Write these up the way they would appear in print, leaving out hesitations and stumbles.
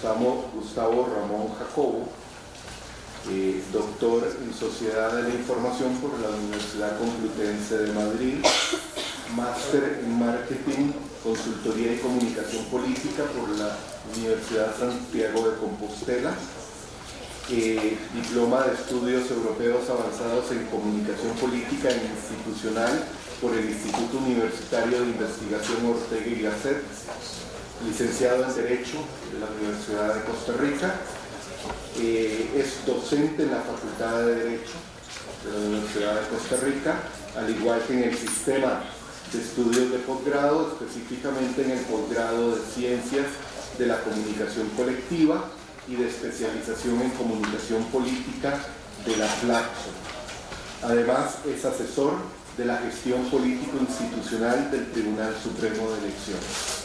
Gustavo Ramón Jacobo, doctor en Sociedad de la Información por la Universidad Complutense de Madrid, máster en Marketing, Consultoría y Comunicación Política por la Universidad Santiago de Compostela, diploma de Estudios Europeos Avanzados en Comunicación Política e Institucional por el Instituto Universitario de Investigación Ortega y Gasset, licenciado en Derecho de la Universidad de Costa Rica, es docente en la Facultad de Derecho de la Universidad de Costa Rica, al igual que en el sistema de estudios de posgrado, específicamente en el posgrado de Ciencias de la Comunicación Colectiva y de especialización en Comunicación Política de la Flaxo. Además, es asesor de la gestión político-institucional del Tribunal Supremo de Elecciones.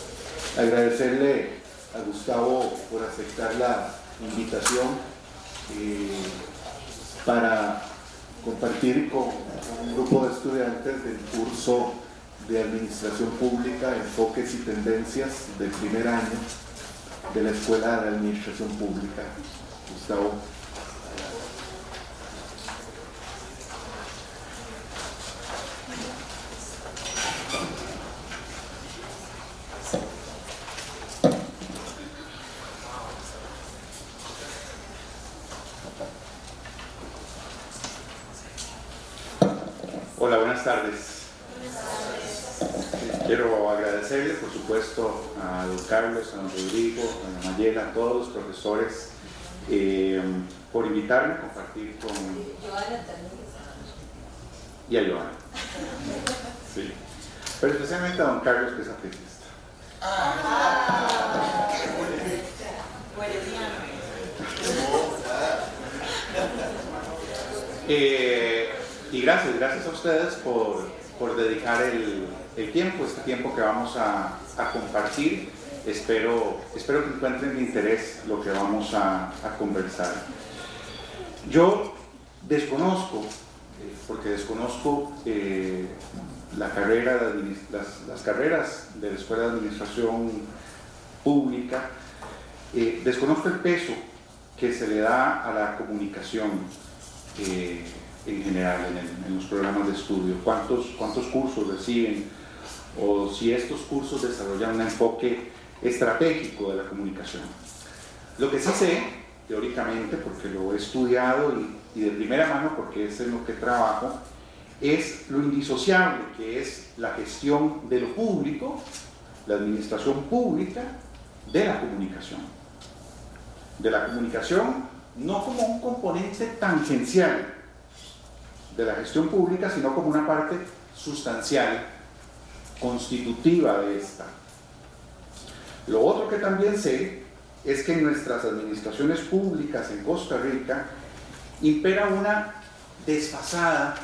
Agradecerle a Gustavo por aceptar la invitación para compartir con un grupo de estudiantes del curso de Administración Pública, Enfoques y Tendencias del primer año de la Escuela de Administración Pública. Gustavo. Hola, buenas tardes. Quiero agradecerle, por supuesto, a don Carlos, a don Rodrigo, a don Mayela, a todos los profesores por invitarme a compartir con... Y a Joana. Sí. Pero especialmente a don Carlos, que es artista. Y gracias a ustedes por dedicar el tiempo, este tiempo que vamos a compartir. Espero que encuentren de interés lo que vamos a conversar. Yo desconozco, porque desconozco la carrera las carreras de la Escuela de Administración Pública, desconozco el peso que se le da a la comunicación en general en los programas de estudio, cuántos cursos reciben, o si estos cursos desarrollan un enfoque estratégico de la comunicación. Lo que sí sé, teóricamente, porque lo he estudiado y de primera mano porque es en lo que trabajo, es lo indisociable que es la gestión de lo público, la administración pública, de la comunicación. De la comunicación no como un componente tangencial de la gestión pública, sino como una parte sustancial, constitutiva de esta. Lo otro que también sé es que en nuestras administraciones públicas en Costa Rica impera una desfasada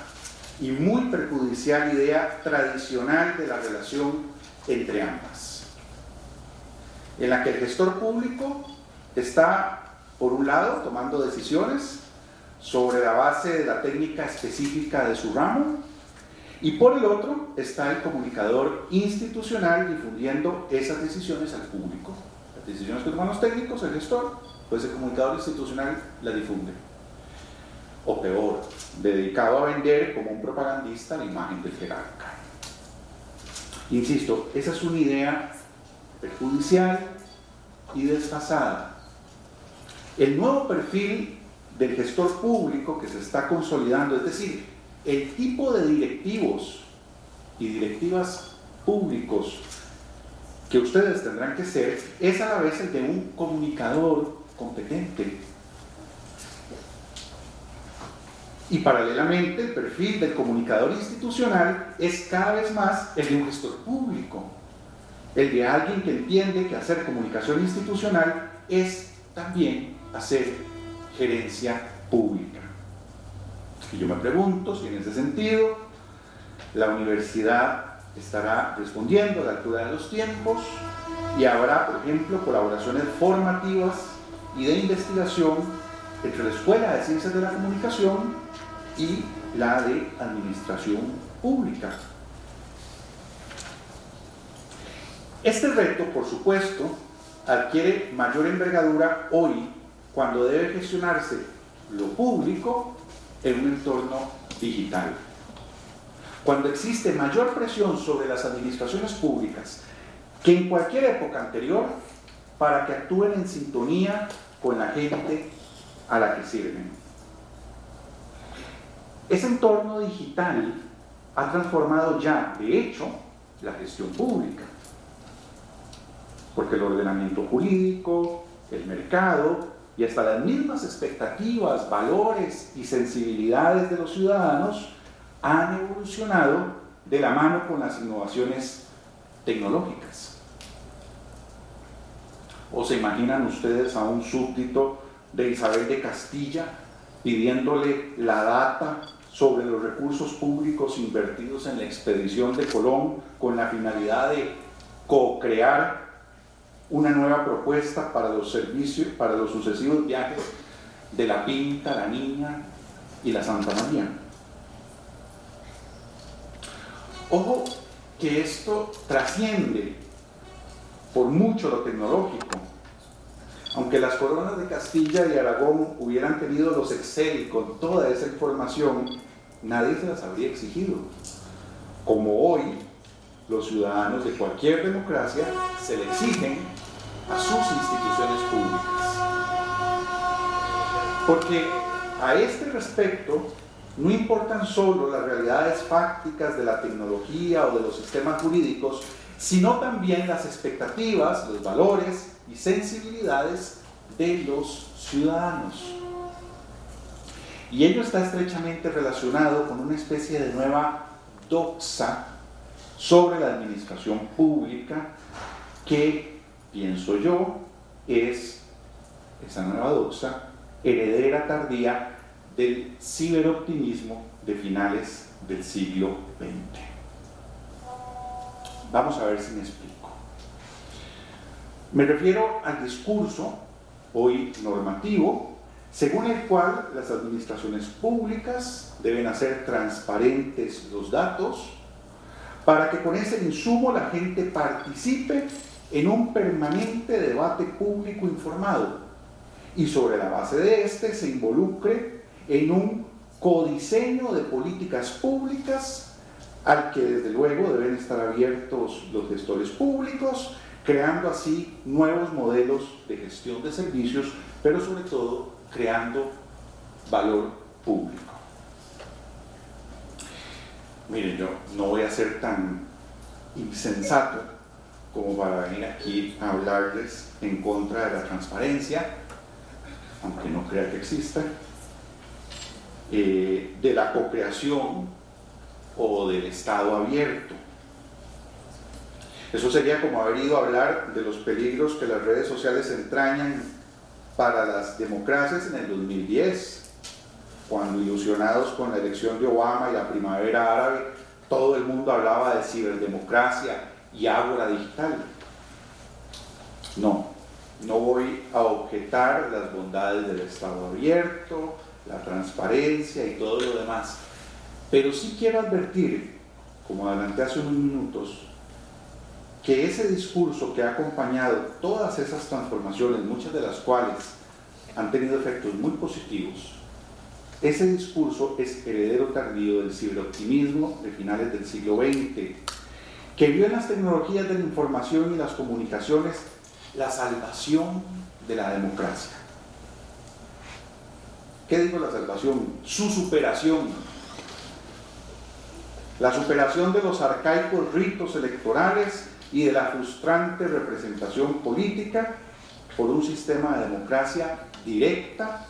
y muy perjudicial idea tradicional de la relación entre ambas, en la que el gestor público está, por un lado, tomando decisiones sobre la base de la técnica específica de su ramo, y por el otro está el comunicador institucional difundiendo esas decisiones al público. Las decisiones que toman los técnicos, el gestor, pues el comunicador institucional la difunde. O peor, dedicado a vender como un propagandista la imagen del jerarca. Insisto, esa es una idea perjudicial y desfasada. El nuevo perfil del gestor público que se está consolidando, es decir, el tipo de directivos y directivas públicos que ustedes tendrán que ser, es a la vez el de un comunicador competente. Y paralelamente, el perfil del comunicador institucional es cada vez más el de un gestor público, el de alguien que entiende que hacer comunicación institucional es también hacer gerencia pública. Y yo me pregunto si en ese sentido la universidad estará respondiendo a la altura de los tiempos y habrá, por ejemplo, colaboraciones formativas y de investigación entre la Escuela de Ciencias de la Comunicación y la de Administración Pública. Este reto, por supuesto, adquiere mayor envergadura hoy cuando debe gestionarse lo público en un entorno digital. Cuando existe mayor presión sobre las administraciones públicas que en cualquier época anterior para que actúen en sintonía con la gente a la que sirven. Ese entorno digital ha transformado ya, de hecho, la gestión pública, porque el ordenamiento jurídico, el mercado y hasta las mismas expectativas, valores y sensibilidades de los ciudadanos han evolucionado de la mano con las innovaciones tecnológicas. ¿O se imaginan ustedes a un súbdito de Isabel de Castilla pidiéndole la data sobre los recursos públicos invertidos en la expedición de Colón con la finalidad de co-crear una nueva propuesta para los servicios, para los sucesivos viajes de la Pinta, la Niña y la Santa María? Ojo que esto trasciende por mucho lo tecnológico. Aunque las coronas de Castilla y Aragón hubieran tenido los Excel con toda esa información, nadie se las habría exigido. Como hoy, los ciudadanos de cualquier democracia se le exigen a sus instituciones públicas. Porque a este respecto, no importan solo las realidades fácticas de la tecnología o de los sistemas jurídicos, sino también las expectativas, los valores y sensibilidades de los ciudadanos. Y ello está estrechamente relacionado con una especie de nueva doxa sobre la administración pública que, pienso yo, es esa nueva doxa heredera tardía del ciberoptimismo de finales del siglo XX. Vamos a ver si me explico. Me refiero al discurso, hoy normativo, según el cual las administraciones públicas deben hacer transparentes los datos para que con ese insumo la gente participe en un permanente debate público informado y sobre la base de este se involucre en un codiseño de políticas públicas al que desde luego deben estar abiertos los gestores públicos, creando así nuevos modelos de gestión de servicios, pero sobre todo creando valor público. Miren, yo no voy a ser tan insensato como para venir aquí a hablarles en contra de la transparencia, aunque no crea que exista, de la co-creación o del Estado abierto. Eso sería como haber ido a hablar de los peligros que las redes sociales entrañan para las democracias en el 2010, cuando, ilusionados con la elección de Obama y la primavera árabe, todo el mundo hablaba de ciberdemocracia y ágora digital. No voy a objetar las bondades del Estado abierto, la transparencia y todo lo demás, pero sí quiero advertir, como adelanté hace unos minutos, que ese discurso que ha acompañado todas esas transformaciones, muchas de las cuales han tenido efectos muy positivos, ese discurso es heredero tardío del ciberoptimismo de finales del siglo XX, que vio en las tecnologías de la información y las comunicaciones la salvación de la democracia. ¿Qué digo la salvación? Su superación. La superación de los arcaicos ritos electorales y de la frustrante representación política por un sistema de democracia directa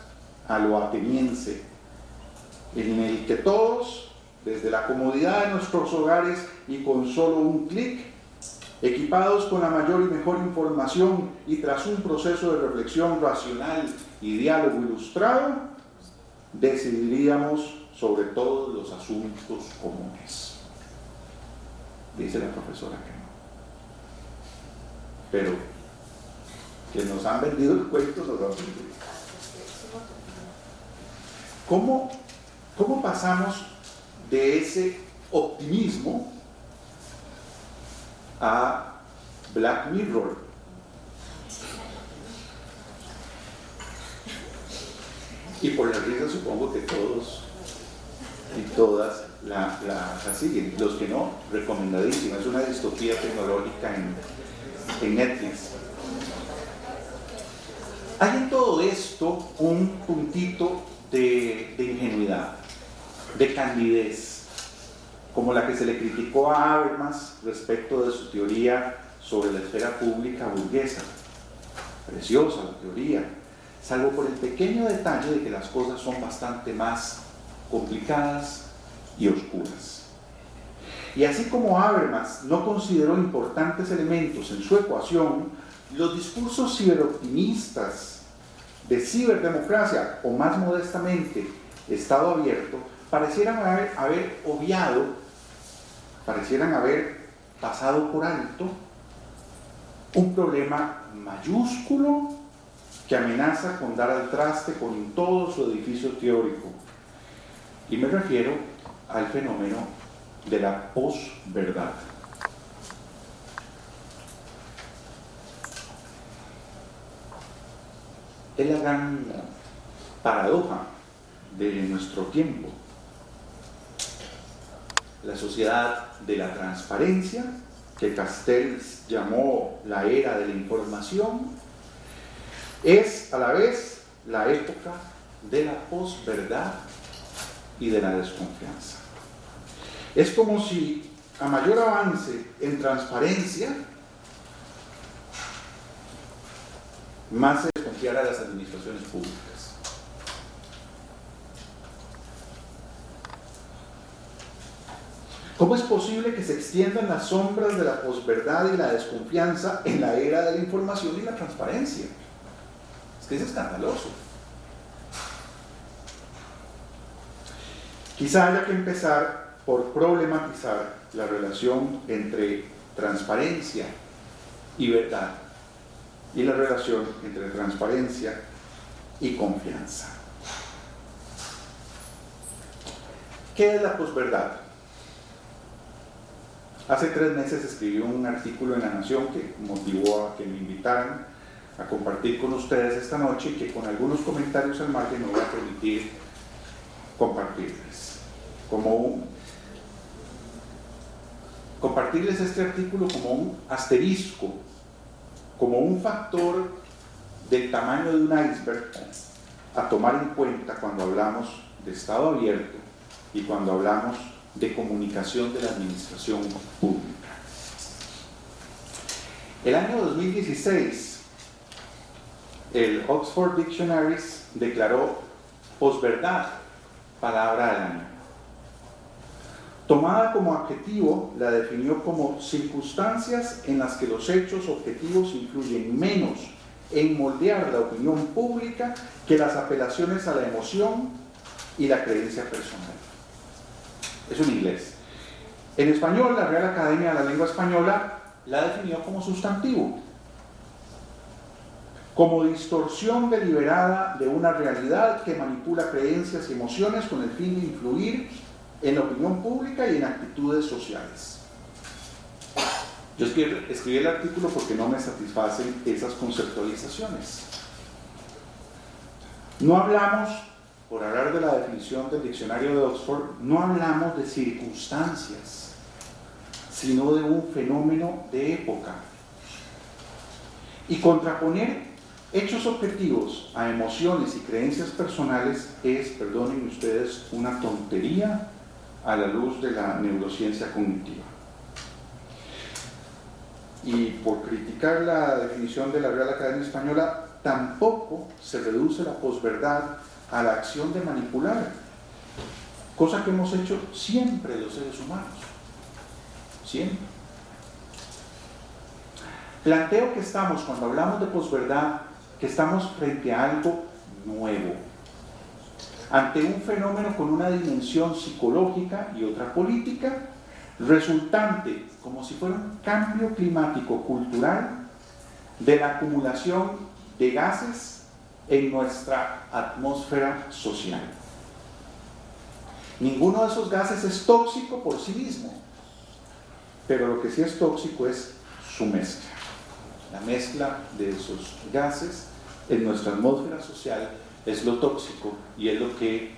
a lo ateniense, en el que todos, desde la comodidad de nuestros hogares y con solo un clic, equipados con la mayor y mejor información y tras un proceso de reflexión racional y diálogo ilustrado, decidiríamos sobre todos los asuntos comunes. Dice la profesora que no. Pero que nos han vendido el cuento, nos lo han vendido. ¿Cómo pasamos de ese optimismo a Black Mirror? Y por la risa supongo que todos y todas la siguen. Los que no, recomendadísima. Es una distopía tecnológica en Netflix. Hay en todo esto un puntito de ingenuidad, de candidez, como la que se le criticó a Habermas respecto de su teoría sobre la esfera pública burguesa. Preciosa la teoría, salvo por el pequeño detalle de que las cosas son bastante más complicadas y oscuras. Y así como Habermas no consideró importantes elementos en su ecuación, los discursos ciberoptimistas de ciberdemocracia, o más modestamente, Estado abierto, parecieran haber obviado, parecieran haber pasado por alto un problema mayúsculo que amenaza con dar al traste con todo su edificio teórico. Y me refiero al fenómeno de la posverdad. Es la gran paradoja de nuestro tiempo. La sociedad de la transparencia, que Castells llamó la era de la información, es a la vez la época de la posverdad y de la desconfianza. Es como si a mayor avance en transparencia, más se desconfiara de las administraciones públicas. ¿Cómo es posible que se extiendan las sombras de la posverdad y la desconfianza en la era de la información y la transparencia? Es que es escandaloso. Quizá haya que empezar por problematizar la relación entre transparencia y verdad, y la relación entre transparencia y confianza. ¿Qué es la posverdad? Hace 3 meses escribí un artículo en La Nación que motivó a que me invitaran a compartir con ustedes esta noche y que con algunos comentarios al margen me voy a permitir compartirles. Compartirles este artículo como un asterisco, como un factor del tamaño de un iceberg a tomar en cuenta cuando hablamos de Estado abierto y cuando hablamos de comunicación de la administración pública. El año 2016, el Oxford Dictionaries declaró posverdad palabra del año. Tomada como adjetivo, la definió como circunstancias en las que los hechos objetivos influyen menos en moldear la opinión pública que las apelaciones a la emoción y la creencia personal. Es un inglés. En español, la Real Academia de la Lengua Española la definió como sustantivo, como distorsión deliberada de una realidad que manipula creencias y emociones con el fin de influir en la opinión pública y en actitudes sociales. Yo escribí el artículo porque no me satisfacen esas conceptualizaciones. No hablamos, por hablar de la definición del diccionario de Oxford, no hablamos de circunstancias, sino de un fenómeno de época. Y contraponer hechos objetivos a emociones y creencias personales es, perdonen ustedes, una tontería a la luz de la neurociencia cognitiva. Y por criticar la definición de la Real Academia Española, tampoco se reduce la posverdad a la acción de manipular, cosa que hemos hecho siempre los seres humanos. Siempre. Planteo que estamos, cuando hablamos de posverdad, que estamos frente a algo nuevo, ante un fenómeno con una dimensión psicológica y otra política, resultante, como si fuera un cambio climático cultural, de la acumulación de gases en nuestra atmósfera social. Ninguno de esos gases es tóxico por sí mismo, pero lo que sí es tóxico es su mezcla. La mezcla de esos gases en nuestra atmósfera social es lo tóxico y es lo que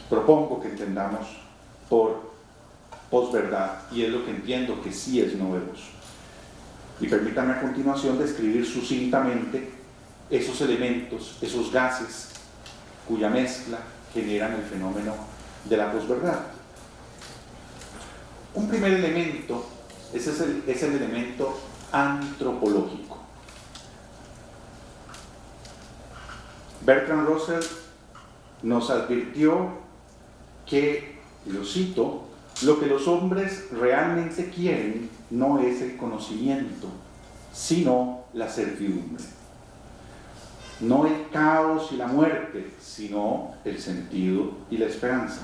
propongo que entendamos por posverdad, y es lo que entiendo que sí es novedoso. Y permítanme a continuación describir sucintamente esos elementos, esos gases cuya mezcla generan el fenómeno de la posverdad. Un primer elemento es el elemento antropológico. Bertrand Russell nos advirtió que, lo cito, lo que los hombres realmente quieren no es el conocimiento, sino la certidumbre. No el caos y la muerte, sino el sentido y la esperanza.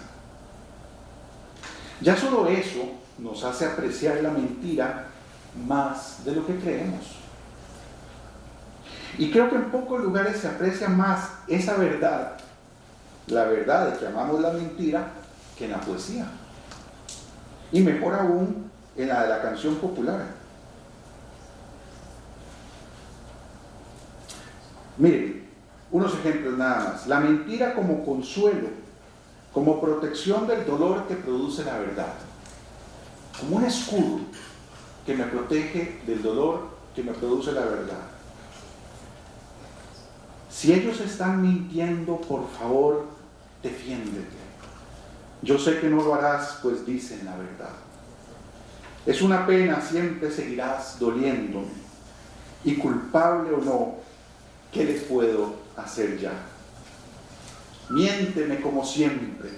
Ya solo eso nos hace apreciar la mentira más de lo que creemos. Y creo que en pocos lugares se aprecia más esa verdad, la verdad de que amamos la mentira, que en la poesía. Y mejor aún en la de la canción popular. Miren, unos ejemplos nada más. La mentira como consuelo, como protección del dolor que produce la verdad. Como un escudo que me protege del dolor que me produce la verdad. Si ellos están mintiendo, por favor, defiéndete. Yo sé que no lo harás, pues dicen la verdad. Es una pena, siempre seguirás doliéndome. Y culpable o no, ¿qué le puedo hacer ya? Miénteme como siempre.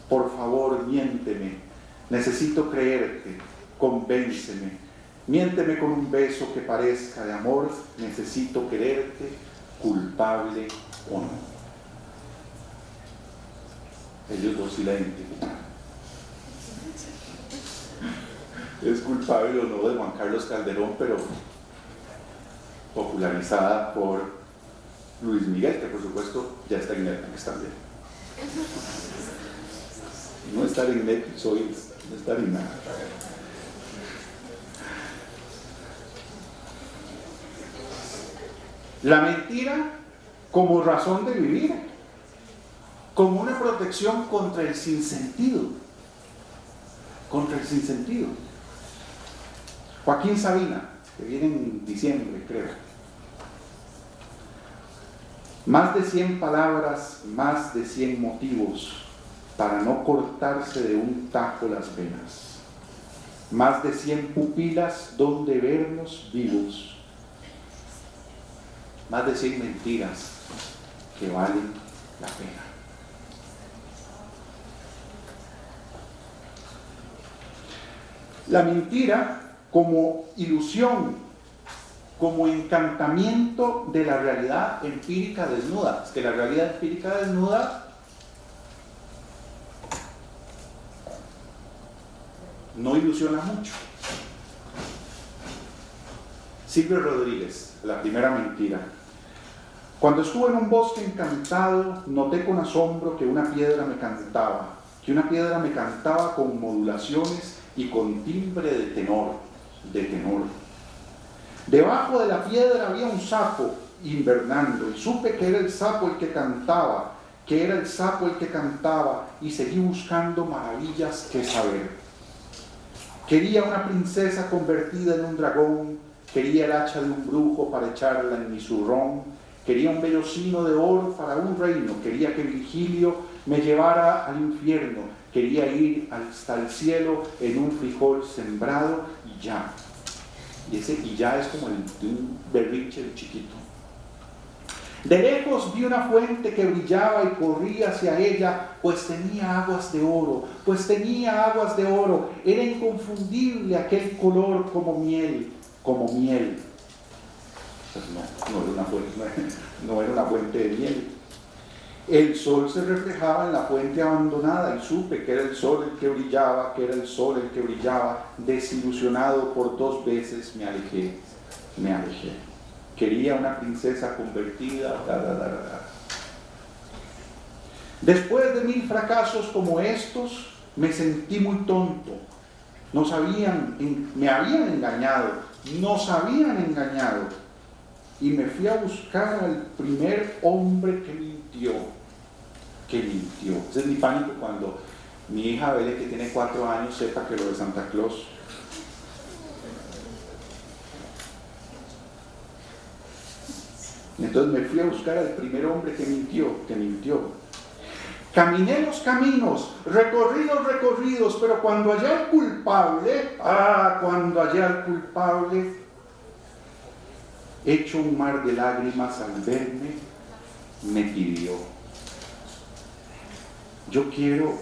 Por favor, miénteme. Necesito creerte. Convénceme. Miénteme con un beso que parezca de amor. Necesito quererte, culpable o no. Ellos dos sí la identifican. Es culpable o no de Juan Carlos Calderón, pero popularizada por Luis Miguel, que por supuesto ya está en Netflix también. No estar en Netflix hoy es no estar en nada. La mentira como razón de vivir, como una protección contra el sinsentido. Contra el sinsentido. Joaquín Sabina, que viene en diciembre, creo. Más de 100 palabras, más de 100 motivos para no cortarse de un tajo las venas. Más de 100 pupilas donde vernos vivos. Más de 100 mentiras que valen la pena. La mentira como ilusión, como encantamiento de la realidad empírica desnuda. Es que la realidad empírica desnuda no ilusiona mucho. Silvio Rodríguez, la primera mentira. Cuando estuve en un bosque encantado, noté con asombro que una piedra me cantaba, con modulaciones y con timbre de tenor. Debajo de la piedra había un sapo invernando, y supe que era el sapo el que cantaba, y seguí buscando maravillas que saber. Quería una princesa convertida en un dragón, quería el hacha de un brujo para echarla en mi zurrón, quería un vellocino de oro para un reino, quería que Virgilio me llevara al infierno, quería ir hasta el cielo en un frijol sembrado y ya. Y ese y ya es como el de un berrinche chiquito. De lejos vi una fuente que brillaba y corría hacia ella, pues tenía aguas de oro. Era inconfundible aquel color como miel. Pues no era una fuente de miel. El sol se reflejaba en la fuente abandonada y supe que era el sol el que brillaba, Desilusionado por 2 veces me alejé. Quería una princesa convertida. Después de 1000 fracasos como estos, me sentí muy tonto. Me habían engañado. y me fui a buscar al primer hombre que mintió. Ese es mi pánico cuando mi hija Bele, que tiene 4 años, sepa que lo de Santa Claus. Entonces me fui a buscar al primer hombre que mintió. Caminé los caminos, recorridos, pero cuando hallé al culpable, hecho un mar de lágrimas al verme, me pidió: yo quiero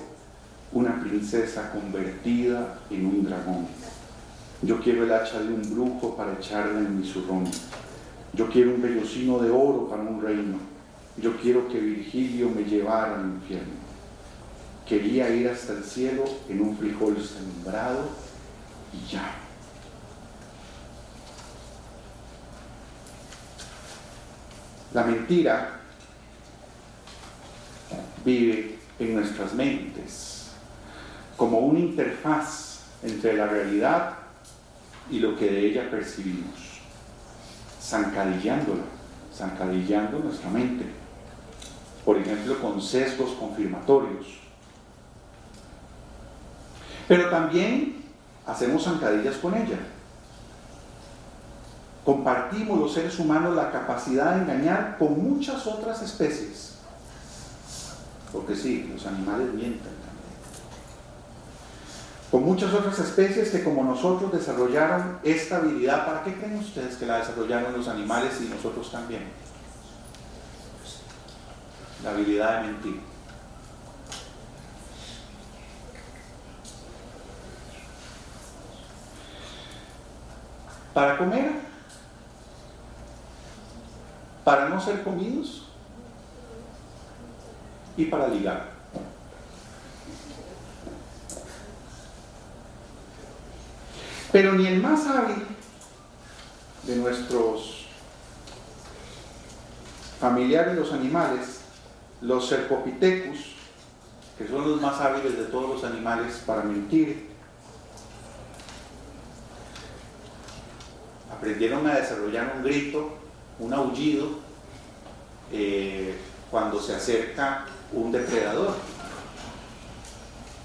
una princesa convertida en un dragón. Yo quiero el hacha de un brujo para echarla en mi zurrón. Yo quiero un vellocino de oro para un reino. Yo quiero que Virgilio me llevara al infierno. Quería ir hasta el cielo en un frijol sembrado y ya. La mentira vive en nuestras mentes como una interfaz entre la realidad y lo que de ella percibimos, zancadillando nuestra mente, por ejemplo, con sesgos confirmatorios. Pero también hacemos zancadillas con ella. Compartimos los seres humanos la capacidad de engañar con muchas otras especies. Porque sí, los animales mienten también. Con muchas otras especies que, como nosotros, desarrollaron esta habilidad. ¿Para qué creen ustedes que la desarrollaron los animales y nosotros también? La habilidad de mentir. Para comer, para no ser comidos y para ligar. Pero ni el más hábil de nuestros familiares, los animales, los Cercopithecus, que son los más hábiles de todos los animales para mentir, aprendieron a desarrollar un grito, un aullido, cuando se acerca un depredador.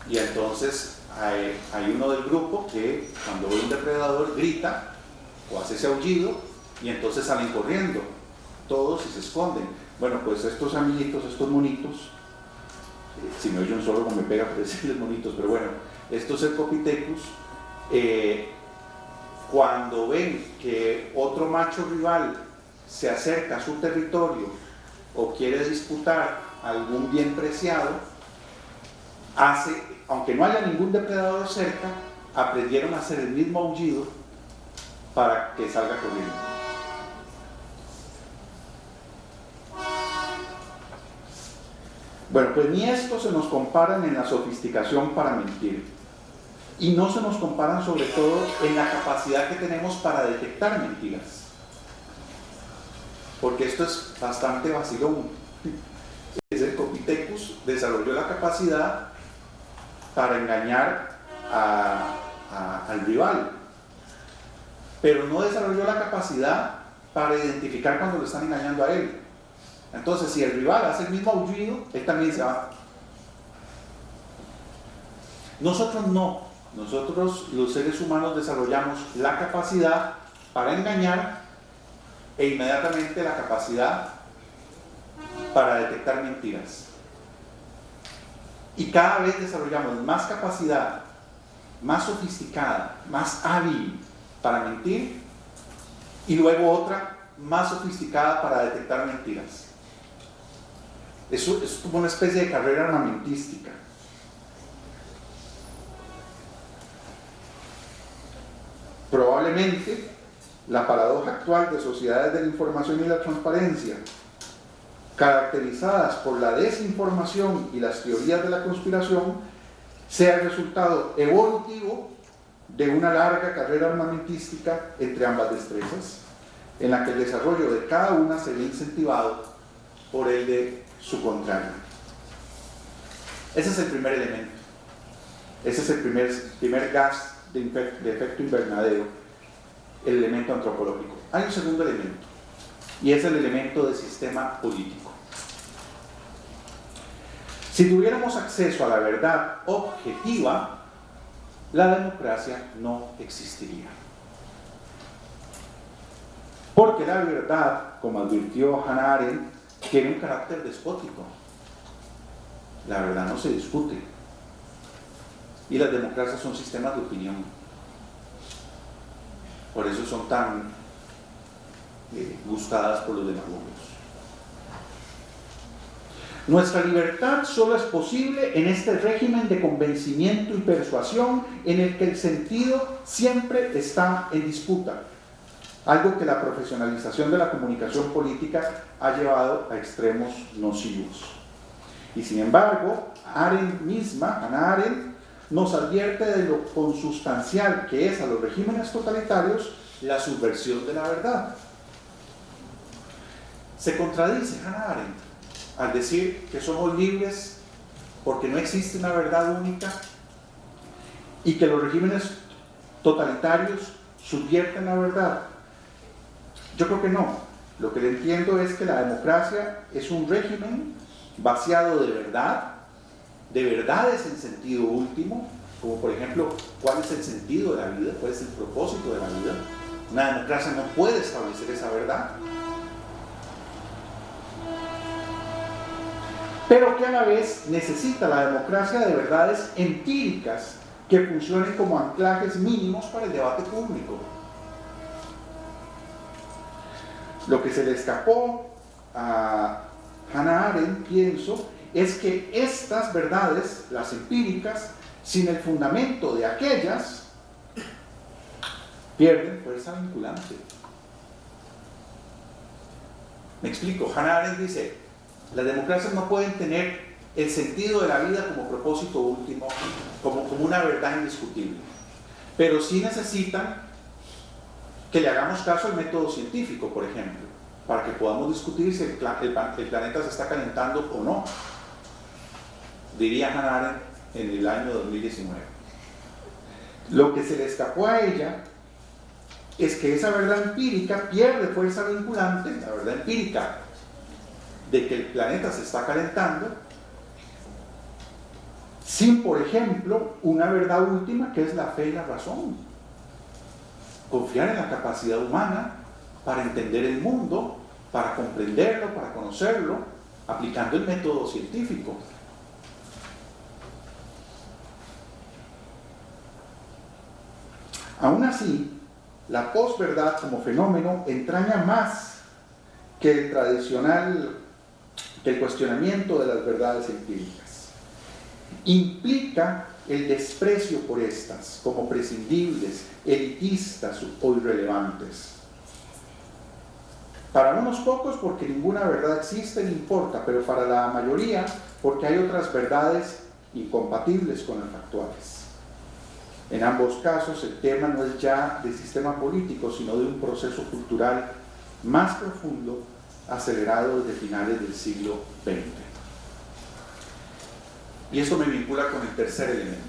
Y entonces hay uno del grupo que, cuando ve un depredador, grita o hace ese aullido, y entonces salen corriendo todos y se esconden. Bueno, pues estos amiguitos, estos monitos, si me oyen solo, como me pega por decirles monitos, pero bueno, estos Cercopithecus, cuando ven que otro macho rival se acerca a su territorio o quiere disputar algún bien preciado, aunque no haya ningún depredador cerca, aprendieron a hacer el mismo aullido para que salga corriendo. Bueno, pues ni estos se nos comparan en la sofisticación para mentir. Y no se nos comparan sobre todo en la capacidad que tenemos para detectar mentiras. Porque esto es bastante vacilón. El Cercopithecus desarrolló la capacidad para engañar al rival, pero no desarrolló la capacidad para identificar cuando lo están engañando a él. Entonces, si el rival hace el mismo aullido, él también se va. Nosotros no. Nosotros, los seres humanos, desarrollamos la capacidad para engañar e inmediatamente la capacidad para detectar mentiras. Y cada vez desarrollamos más capacidad, más sofisticada, más hábil para mentir, y luego otra más sofisticada para detectar mentiras. Eso es como una especie de carrera armamentística. Probablemente la paradoja actual de sociedades de la información y la transparencia, caracterizadas por la desinformación y las teorías de la conspiración, sea el resultado evolutivo de una larga carrera armamentística entre ambas destrezas, en la que el desarrollo de cada una se ve incentivado por el de su contrario. Ese es el primer elemento. Ese es el primer gas de efecto invernadero, el elemento antropológico. Hay un segundo elemento, y es el elemento de sistema político. Si tuviéramos acceso a la verdad objetiva, la democracia no existiría. Porque la verdad, como advirtió Hannah Arendt, tiene un carácter despótico. La verdad no se discute. Y las democracias son sistemas de opinión. Por eso son tan gustadas por los demagogos. Nuestra libertad solo es posible en este régimen de convencimiento y persuasión en el que el sentido siempre está en disputa, algo que la profesionalización de la comunicación política ha llevado a extremos nocivos. Y sin embargo, Hannah Arendt, nos advierte de lo consustancial que es a los regímenes totalitarios la subversión de la verdad. Se contradice Hannah Arendt al decir que somos libres porque no existe una verdad única y que los regímenes totalitarios subvierten la verdad. Yo creo que no. Lo que le entiendo es que la democracia es un régimen vaciado de verdades en sentido último, como por ejemplo, ¿cuál es el sentido de la vida? ¿Cuál es el propósito de la vida? Una democracia no puede establecer esa verdad. Pero que a la vez necesita la democracia de verdades empíricas que funcionen como anclajes mínimos para el debate público. Lo que se le escapó a Hannah Arendt, pienso, es que estas verdades, las empíricas, sin el fundamento de aquellas, pierden fuerza vinculante. Me explico. Hannah Arendt dice, las democracias no pueden tener el sentido de la vida como propósito último, como una verdad indiscutible, pero sí necesitan que le hagamos caso al método científico, por ejemplo, para que podamos discutir si el planeta se está calentando o no, diría Hannah Arendt en el año 2019. Lo que se le escapó a ella es que esa verdad empírica pierde fuerza vinculante, la verdad empírica de que el planeta se está calentando, sin, por ejemplo, una verdad última que es la fe y la razón. Confiar en la capacidad humana para entender el mundo, para comprenderlo, para conocerlo, aplicando el método científico. Aún así, la posverdad como fenómeno entraña más que el cuestionamiento de las verdades empíricas. Implica el desprecio por estas como prescindibles, elitistas o irrelevantes. Para unos pocos porque ninguna verdad existe ni importa, pero para la mayoría porque hay otras verdades incompatibles con las actuales. En ambos casos el tema no es ya de sistema político, sino de un proceso cultural más profundo, acelerado desde finales del siglo XX. Y esto me vincula con el tercer elemento.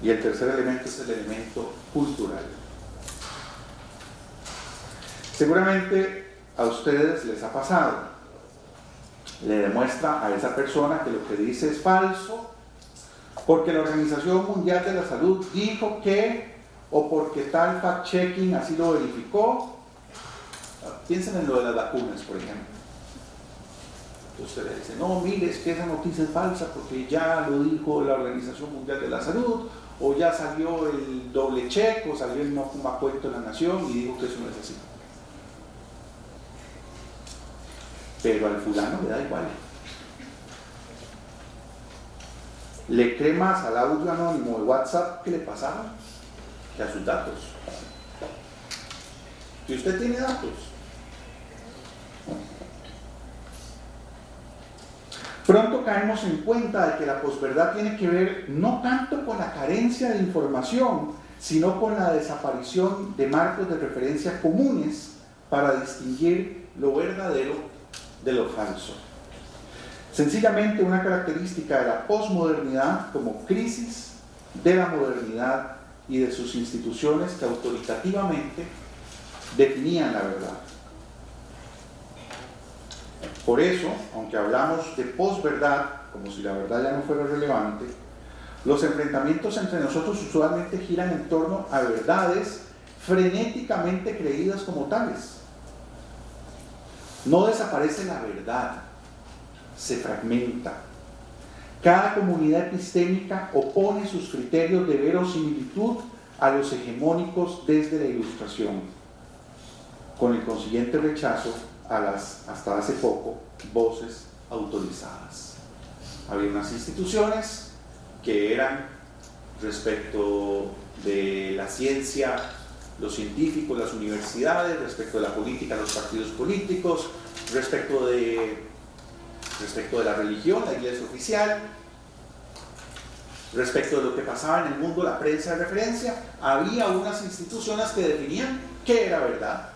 Y el tercer elemento es el elemento cultural. Seguramente a ustedes les ha pasado. Le demuestra a esa persona que lo que dice es falso, porque la Organización Mundial de la Salud dijo que, o porque tal fact-checking así lo verificó. Piensen en lo de las vacunas, por ejemplo. Usted le dice, no, mire, es que esa noticia es falsa porque ya lo dijo la Organización Mundial de la Salud, o ya salió el doble check, o salió el no fuma cuento de la Nación y dijo que eso no es así. Pero al fulano le da igual. Le cree más al audio anónimo de WhatsApp que le pasaron que a sus datos. Si usted tiene datos, pronto caemos en cuenta de que la posverdad tiene que ver no tanto con la carencia de información, sino con la desaparición de marcos de referencia comunes para distinguir lo verdadero de lo falso. Sencillamente una característica de la posmodernidad como crisis de la modernidad y de sus instituciones que autoritativamente definían la verdad. Por eso, aunque hablamos de posverdad, como si la verdad ya no fuera relevante, los enfrentamientos entre nosotros usualmente giran en torno a verdades frenéticamente creídas como tales. No desaparece la verdad, se fragmenta. Cada comunidad epistémica opone sus criterios de verosimilitud a los hegemónicos desde la Ilustración, con el consiguiente rechazo a las, hasta hace poco, voces autorizadas. Había unas instituciones que eran respecto de la ciencia, los científicos, las universidades, respecto de la política, los partidos políticos, respecto de la religión, la iglesia oficial, respecto de lo que pasaba en el mundo, la prensa de referencia. Había unas instituciones que definían qué era verdad.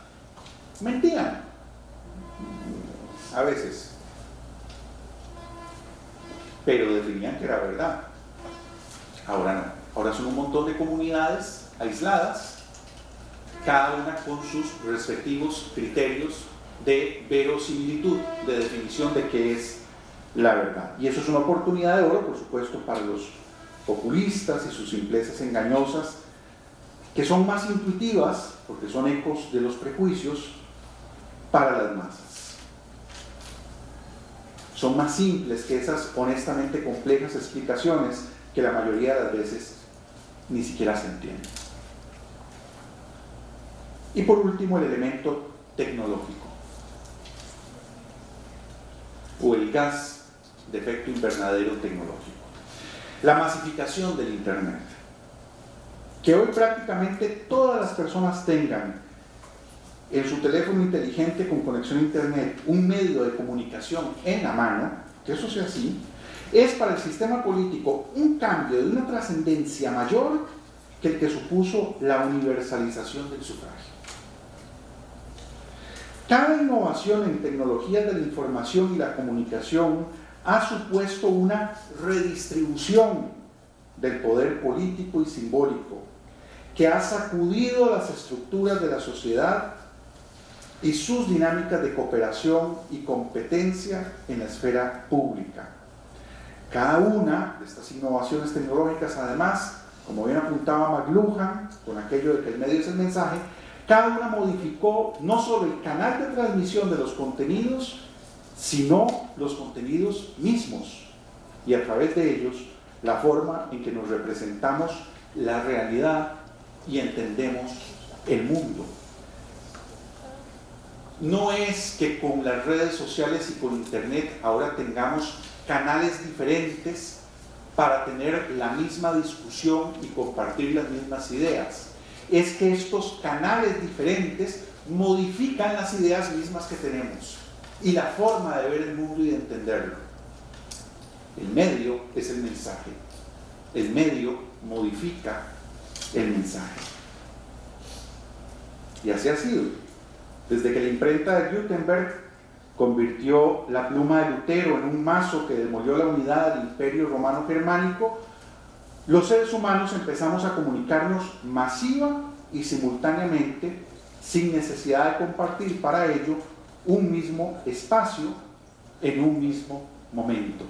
Mentían, a veces, pero definían que era verdad. Ahora no, ahora son un montón de comunidades aisladas, cada una con sus respectivos criterios de verosimilitud, de definición de qué es la verdad. Y eso es una oportunidad de oro, por supuesto, para los populistas y sus simplezas engañosas, que son más intuitivas, porque son ecos de los prejuicios, para las masas. Son más simples que esas honestamente complejas explicaciones que la mayoría de las veces ni siquiera se entienden. Y por último, el elemento tecnológico, o el gas de efecto invernadero tecnológico. La masificación del Internet. Que hoy prácticamente todas las personas tengan en su teléfono inteligente con conexión a Internet un medio de comunicación en la mano, que eso sea así, es para el sistema político un cambio de una trascendencia mayor que el que supuso la universalización del sufragio. Cada innovación en tecnologías de la información y la comunicación ha supuesto una redistribución del poder político y simbólico que ha sacudido las estructuras de la sociedad y sus dinámicas de cooperación y competencia en la esfera pública. Cada una de estas innovaciones tecnológicas, además, como bien apuntaba McLuhan, con aquello de que el medio es el mensaje, cada una modificó no solo el canal de transmisión de los contenidos, sino los contenidos mismos, y a través de ellos la forma en que nos representamos la realidad y entendemos el mundo. No es que con las redes sociales y con Internet ahora tengamos canales diferentes para tener la misma discusión y compartir las mismas ideas. Es que estos canales diferentes modifican las ideas mismas que tenemos y la forma de ver el mundo y de entenderlo. El medio es el mensaje. El medio modifica el mensaje. Y así ha sido. Desde que la imprenta de Gutenberg convirtió la pluma de Lutero en un mazo que demolió la unidad del Imperio Romano Germánico, los seres humanos empezamos a comunicarnos masiva y simultáneamente, sin necesidad de compartir para ello un mismo espacio en un mismo momento.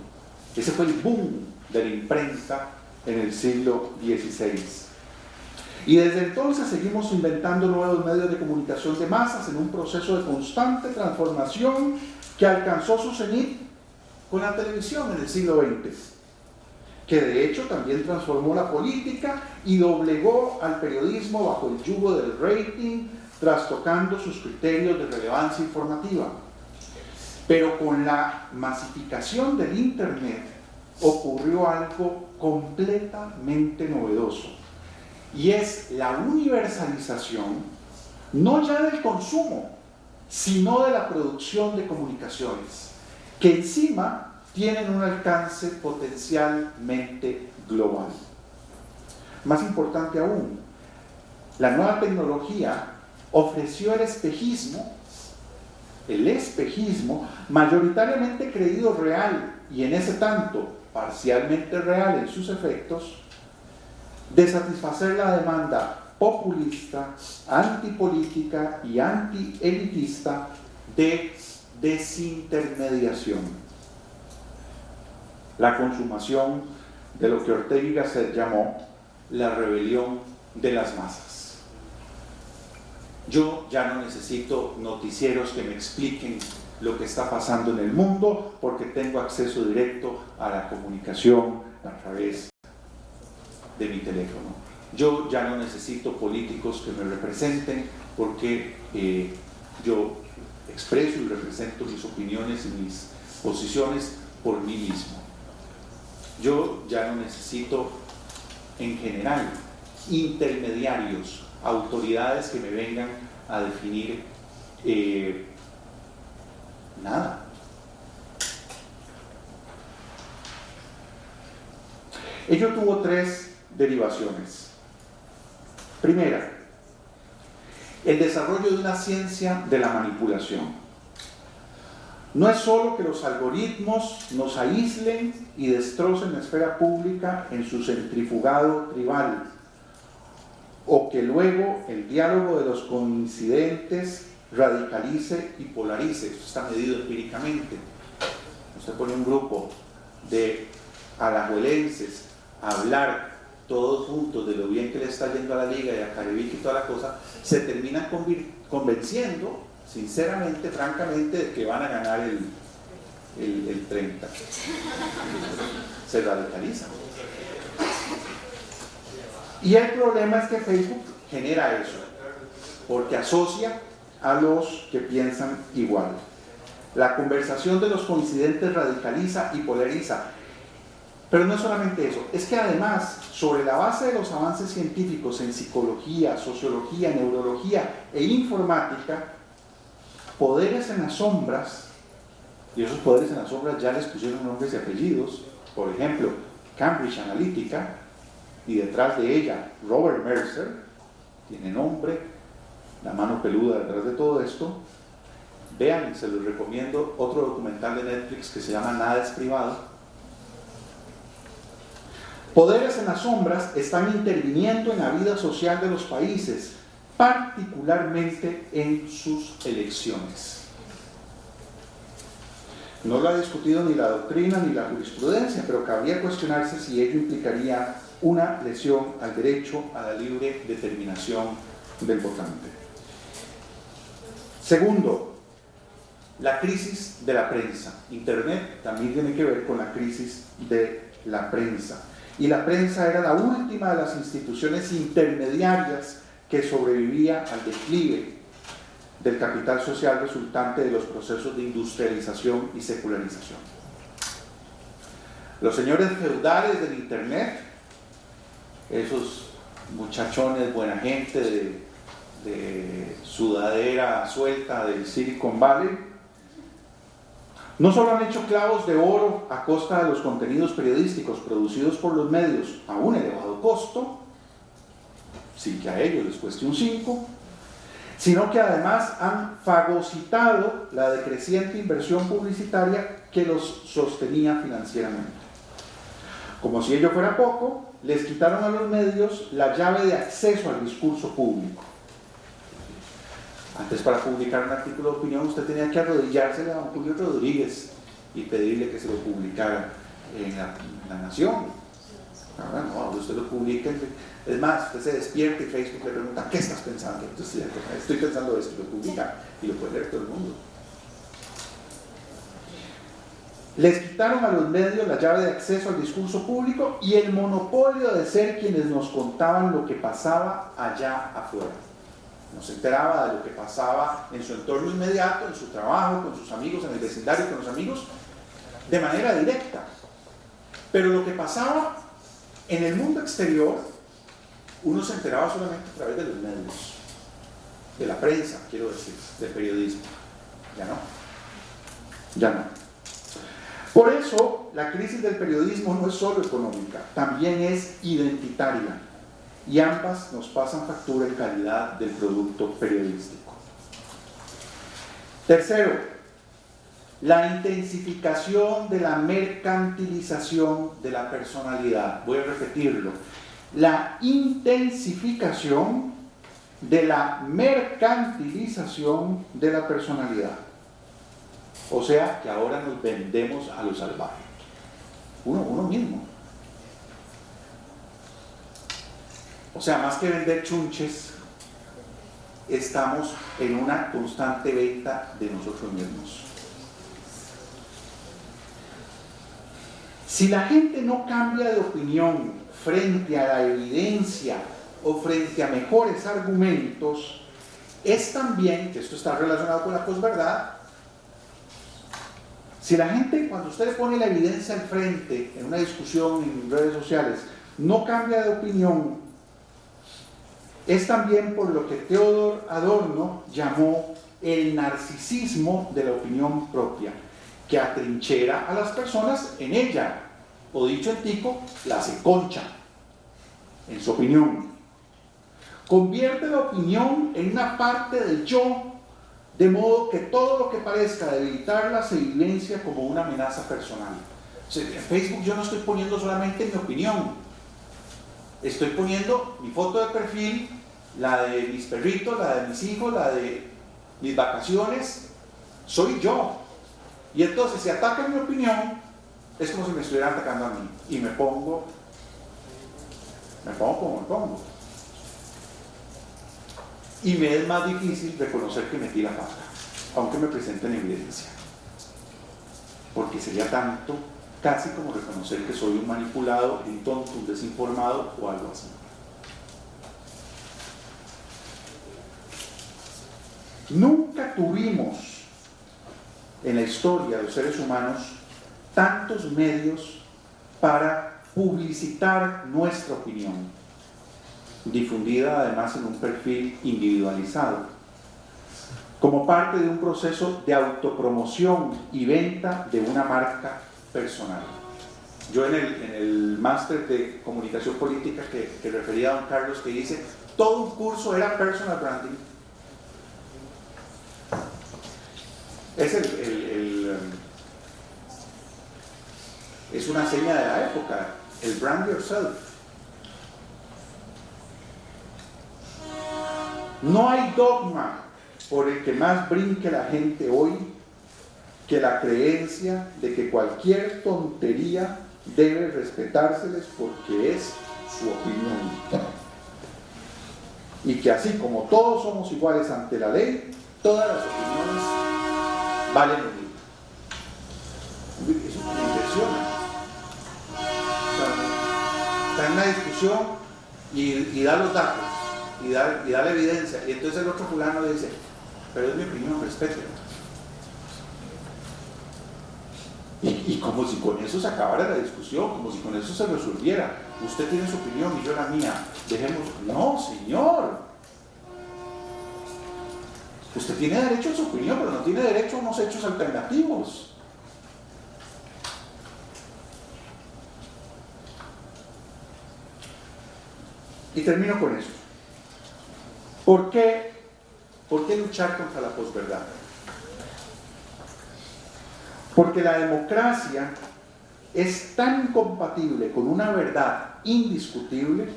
Ese fue el boom de la imprenta en el siglo XVI. Y desde entonces seguimos inventando nuevos medios de comunicación de masas en un proceso de constante transformación que alcanzó su cenit con la televisión en el siglo XX, que de hecho también transformó la política y doblegó al periodismo bajo el yugo del rating, trastocando sus criterios de relevancia informativa. Pero con la masificación del Internet ocurrió algo completamente novedoso, y es la universalización no ya del consumo, sino de la producción de comunicaciones, que encima tienen un alcance potencialmente global. Más importante aún, la nueva tecnología ofreció el espejismo mayoritariamente creído real y en ese tanto parcialmente real en sus efectos, de satisfacer la demanda populista, antipolítica y antielitista de desintermediación, la consumación de lo que Ortega y Gasset llamó la rebelión de las masas. Yo ya no necesito noticieros que me expliquen lo que está pasando en el mundo, porque tengo acceso directo a la comunicación a través de mi teléfono. Yo ya no necesito políticos que me representen, porque yo expreso y represento mis opiniones y mis posiciones por mí mismo. Yo ya no necesito, en general, intermediarios, autoridades que me vengan a definir nada. Ello tuvo tres derivaciones. Primera, el desarrollo de una ciencia de la manipulación. No es solo que los algoritmos nos aíslen y destrocen la esfera pública en su centrifugado tribal, o que luego el diálogo de los coincidentes radicalice y polarice. Esto está medido empíricamente. Usted pone un grupo de alajuelenses a hablar todos juntos de lo bien que le está yendo a la liga y a Carevic y toda la cosa, se terminan convenciendo sinceramente, francamente, de que van a ganar el 30. Se radicalizan. Y el problema es que Facebook genera eso, porque asocia a los que piensan igual. La conversación de los coincidentes radicaliza y polariza. Pero no es solamente eso, es que además, sobre la base de los avances científicos en psicología, sociología, neurología e informática, poderes en las sombras, y esos poderes en las sombras ya les pusieron nombres y apellidos, por ejemplo, Cambridge Analytica, y detrás de ella Robert Mercer, tiene nombre, la mano peluda detrás de todo esto. Vean, se los recomiendo otro documental de Netflix que se llama Nada es privado. Poderes en las sombras están interviniendo en la vida social de los países, particularmente en sus elecciones. No lo ha discutido ni la doctrina ni la jurisprudencia, pero cabría cuestionarse si ello implicaría una lesión al derecho a la libre determinación del votante. Segundo, la crisis de la prensa. Internet también tiene que ver con la crisis de la prensa. Y la prensa era la última de las instituciones intermediarias que sobrevivía al declive del capital social resultante de los procesos de industrialización y secularización. Los señores feudales del Internet, esos muchachones buena gente de sudadera suelta del Silicon Valley, no solo han hecho clavos de oro a costa de los contenidos periodísticos producidos por los medios a un elevado costo, sin que a ellos les cueste un 5, sino que además han fagocitado la decreciente inversión publicitaria que los sostenía financieramente. Como si ello fuera poco, les quitaron a los medios la llave de acceso al discurso público. Antes, para publicar un artículo de opinión, usted tenía que arrodillarse a don Julio Rodríguez y pedirle que se lo publicara en la Nación. Ahora no, usted lo publica. Es más, usted se despierta y Facebook le pregunta, ¿qué estás pensando? Entonces, estoy pensando esto, lo publica y lo puede leer todo el mundo. Les quitaron a los medios la llave de acceso al discurso público y el monopolio de ser quienes nos contaban lo que pasaba allá afuera. Nos enteraba de lo que pasaba en su entorno inmediato, en su trabajo, con sus amigos, en el vecindario, con los amigos, de manera directa. Pero lo que pasaba en el mundo exterior, uno se enteraba solamente a través de los medios, de la prensa, quiero decir, del periodismo. Ya no. Ya no. Por eso, la crisis del periodismo no es solo económica, también es identitaria. Y ambas nos pasan factura en calidad del producto periodístico. Tercero, la intensificación de la mercantilización de la personalidad. Voy a repetirlo. La intensificación de la mercantilización de la personalidad. O sea que ahora nos vendemos a lo salvaje. Uno mismo. O sea, más que vender chunches, estamos en una constante venta de nosotros mismos. Si la gente no cambia de opinión frente a la evidencia o frente a mejores argumentos, es también, que esto está relacionado con la posverdad, si la gente, cuando usted le pone la evidencia al frente en una discusión en redes sociales, no cambia de opinión, es también por lo que Theodor Adorno llamó el narcisismo de la opinión propia, que atrinchera a las personas en ella, o dicho en tico, la hace concha en su opinión. Convierte la opinión en una parte del yo, de modo que todo lo que parezca debilitarla se evidencia como una amenaza personal. O sea, en Facebook yo no estoy poniendo solamente mi opinión, estoy poniendo mi foto de perfil, la de mis perritos, la de mis hijos, la de mis vacaciones, soy yo. Y entonces si atacan mi opinión, es como si me estuvieran atacando a mí, y me pongo como me pongo. Y me es más difícil reconocer que metí la pata, aunque me presenten evidencia, porque sería tanto, casi como reconocer que soy un manipulado, un tonto, un desinformado o algo así. Nunca tuvimos en la historia de los seres humanos tantos medios para publicitar nuestra opinión, difundida además en un perfil individualizado, como parte de un proceso de autopromoción y venta de una marca personal. Yo en el máster de comunicación política que refería a don Carlos, que dice, todo un curso era personal branding. Es es una seña de la época, el brand yourself. No hay dogma por el que más brinque la gente hoy que la creencia de que cualquier tontería debe respetárseles porque es su opinión. Y que así como todos somos iguales ante la ley, todas las opiniones valen lo mismo. Eso me impresiona. Está en una discusión y da los datos y da la evidencia, y entonces el otro fulano le dice, pero es mi opinión, respétela. Y como si con eso se acabara la discusión, como si con eso se resolviera. Usted tiene su opinión y yo la mía, dejemos. No, señor, usted tiene derecho a su opinión, pero no tiene derecho a unos hechos alternativos. Y termino con esto. ¿Por qué luchar contra la posverdad? Porque la democracia es tan incompatible con una verdad indiscutible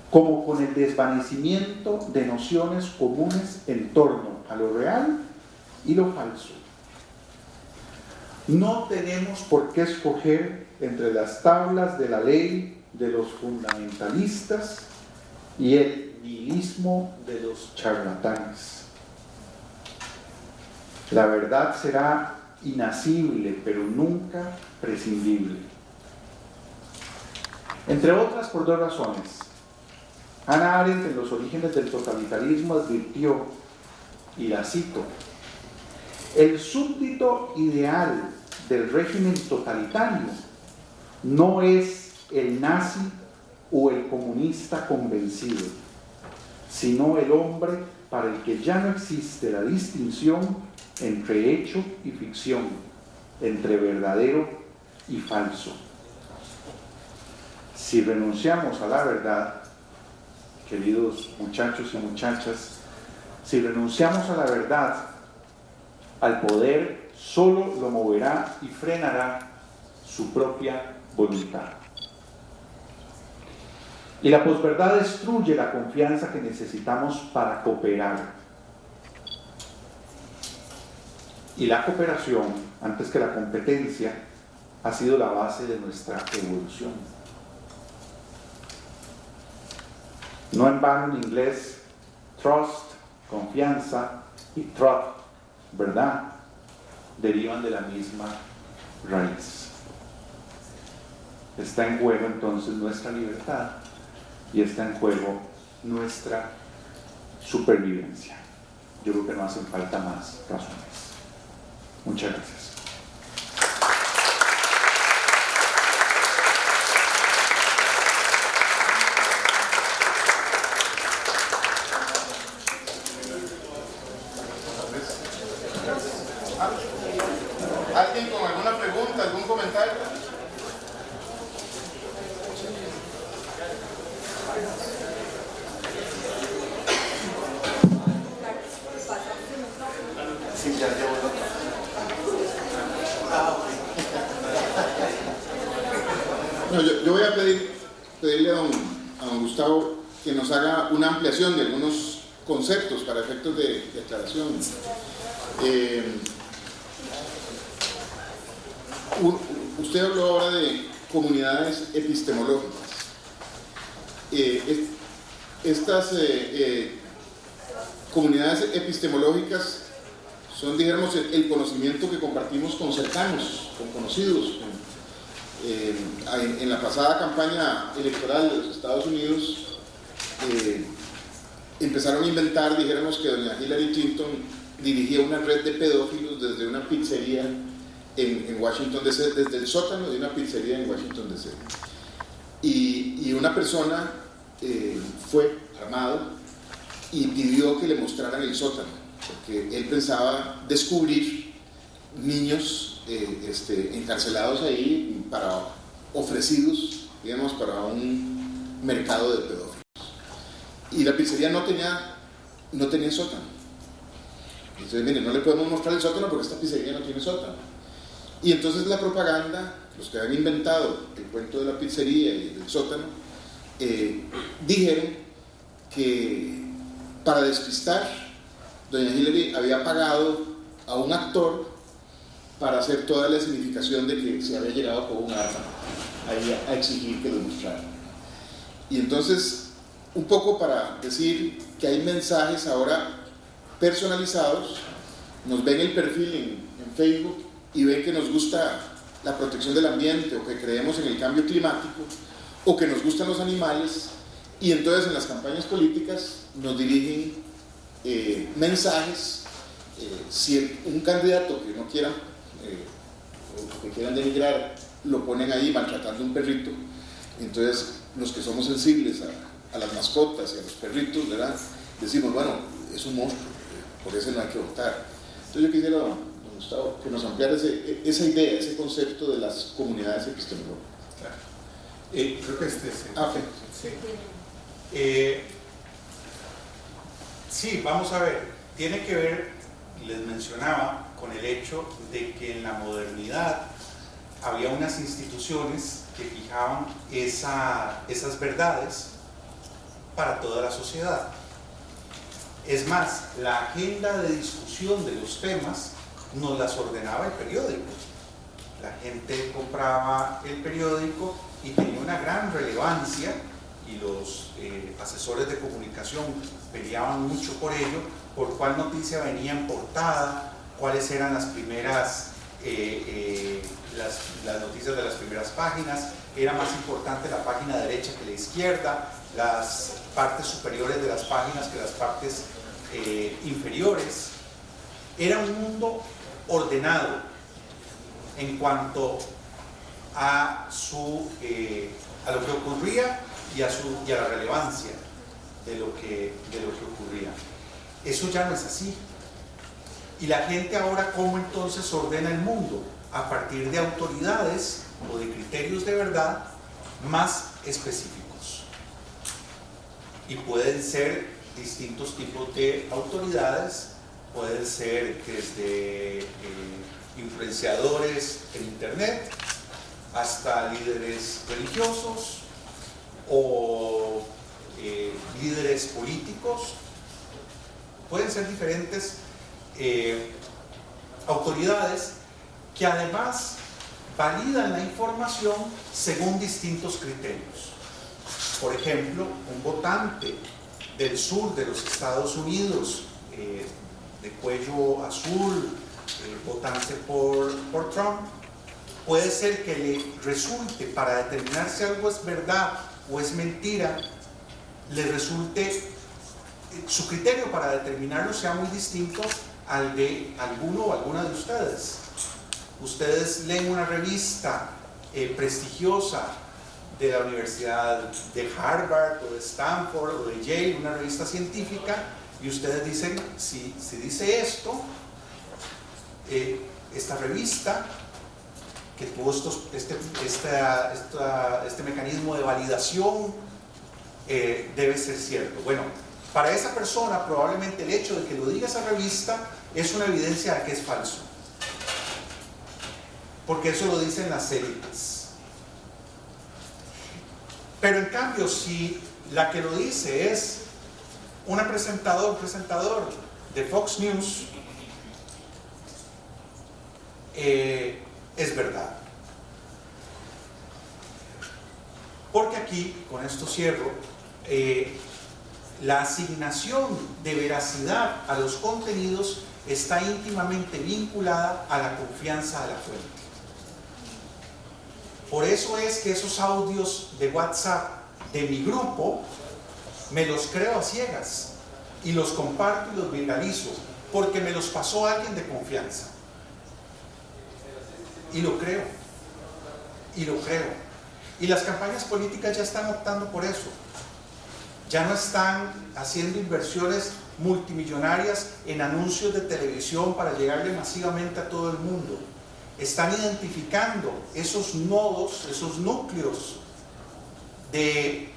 como con el desvanecimiento de nociones comunes en torno a lo real y lo falso. No tenemos por qué escoger entre las tablas de la ley de los fundamentalistas y el nihilismo de los charlatanes. La verdad será inacible, pero nunca prescindible. Entre otras, por dos razones. Hannah Arendt, en Los orígenes del totalitarismo, advirtió, y la cito, el súbdito ideal del régimen totalitario no es el nazi o el comunista convencido, sino el hombre para el que ya no existe la distinción entre hecho y ficción, entre verdadero y falso. Si renunciamos a la verdad, queridos muchachos y muchachas, si renunciamos a la verdad, al poder solo lo moverá y frenará su propia voluntad. Y la posverdad destruye la confianza que necesitamos para cooperar. Y la cooperación, antes que la competencia, ha sido la base de nuestra evolución. No en vano en inglés, trust, confianza, y trust, verdad, derivan de la misma raíz. Está en juego entonces nuestra libertad y está en juego nuestra supervivencia. Yo creo que no hacen falta más razones. Muchas gracias. ¿Alguien con alguna pregunta, algún comentario? Sí, ya llevo el otro. No, yo voy a pedirle a don Gustavo que nos haga una ampliación de algunos conceptos para efectos de aclaración. Usted habló ahora de comunidades epistemológicas. Estas comunidades epistemológicas son, dijéramos, el conocimiento que compartimos con cercanos, con conocidos. En la pasada campaña electoral de los Estados Unidos empezaron a inventar, dijéramos, que doña Hillary Clinton dirigía una red de pedófilos desde una pizzería en Washington D.C., desde el sótano de una pizzería en Washington D.C. Y una persona fue armado y pidió que le mostraran el sótano, porque él pensaba descubrir niños encarcelados ahí ofrecidos, digamos, para un mercado de pedófilos. Y la pizzería no tenía sótano. Entonces, miren, no le podemos mostrar el sótano porque esta pizzería no tiene sótano. Y entonces la propaganda, los que han inventado el cuento de la pizzería y del sótano, dijeron que para despistar, doña Hillary había pagado a un actor para hacer toda la significación de que se había llegado con un arma ahí a exigir que lo mostraran. Y entonces, un poco para decir que hay mensajes ahora personalizados, nos ven el perfil en Facebook y ven que nos gusta la protección del ambiente, o que creemos en el cambio climático, o que nos gustan los animales, y entonces en las campañas políticas nos dirigen mensajes. Si un candidato que no quiera o que quieran denigrar lo ponen ahí maltratando a un perrito, entonces los que somos sensibles a las mascotas y a los perritos, ¿verdad?, decimos, bueno, es un monstruo, por eso no hay que votar. Entonces yo quisiera, don Gustavo, que nos ampliara esa idea, ese concepto de las comunidades epistemológicas. Claro. Creo que este es sí, vamos a ver, tiene que ver, les mencionaba, con el hecho de que en la modernidad había unas instituciones que fijaban esas verdades para toda la sociedad. Es más, la agenda de discusión de los temas nos las ordenaba el periódico. La gente compraba el periódico y tenía una gran relevancia, y los asesores de comunicación peleaban mucho por ello, por cuál noticia venía en portada, cuáles eran las primeras las noticias de las primeras páginas. Era más importante la página derecha que la izquierda, las partes superiores de las páginas que las partes inferiores. Era un mundo ordenado en cuanto a lo que ocurría y a la relevancia de lo que ocurría. Eso ya no es así. Y la gente ahora, ¿cómo entonces ordena el mundo? A partir de autoridades o de criterios de verdad más específicos. Y pueden ser distintos tipos de autoridades, pueden ser desde influenciadores en internet hasta líderes religiosos o líderes políticos. Pueden ser diferentes autoridades que además validan la información según distintos criterios. Por ejemplo, un votante del sur de los Estados Unidos, de cuello azul, votante por Trump, puede ser que le resulte, para determinar si algo es verdad o es mentira, le resulte, su criterio para determinarlo sea muy distinto al de alguno o alguna de ustedes. Ustedes leen una revista prestigiosa de la Universidad de Harvard o de Stanford o de Yale, una revista científica, y ustedes dicen, si dice esto, esta revista que tuvo este mecanismo de validación debe ser cierto. Bueno, para esa persona probablemente el hecho de que lo diga esa revista es una evidencia de que es falso, porque eso lo dicen las élites. Pero en cambio, si la que lo dice es un presentador de Fox News, es verdad. Porque aquí, con esto cierro, la asignación de veracidad a los contenidos está íntimamente vinculada a la confianza de la fuente. Por eso es que esos audios de WhatsApp de mi grupo me los creo a ciegas y los comparto y los viralizo porque me los pasó alguien de confianza. Y lo creo. Y las campañas políticas ya están optando por eso. Ya no están haciendo inversiones multimillonarias en anuncios de televisión para llegarle masivamente a todo el mundo. Están identificando esos nodos, esos núcleos de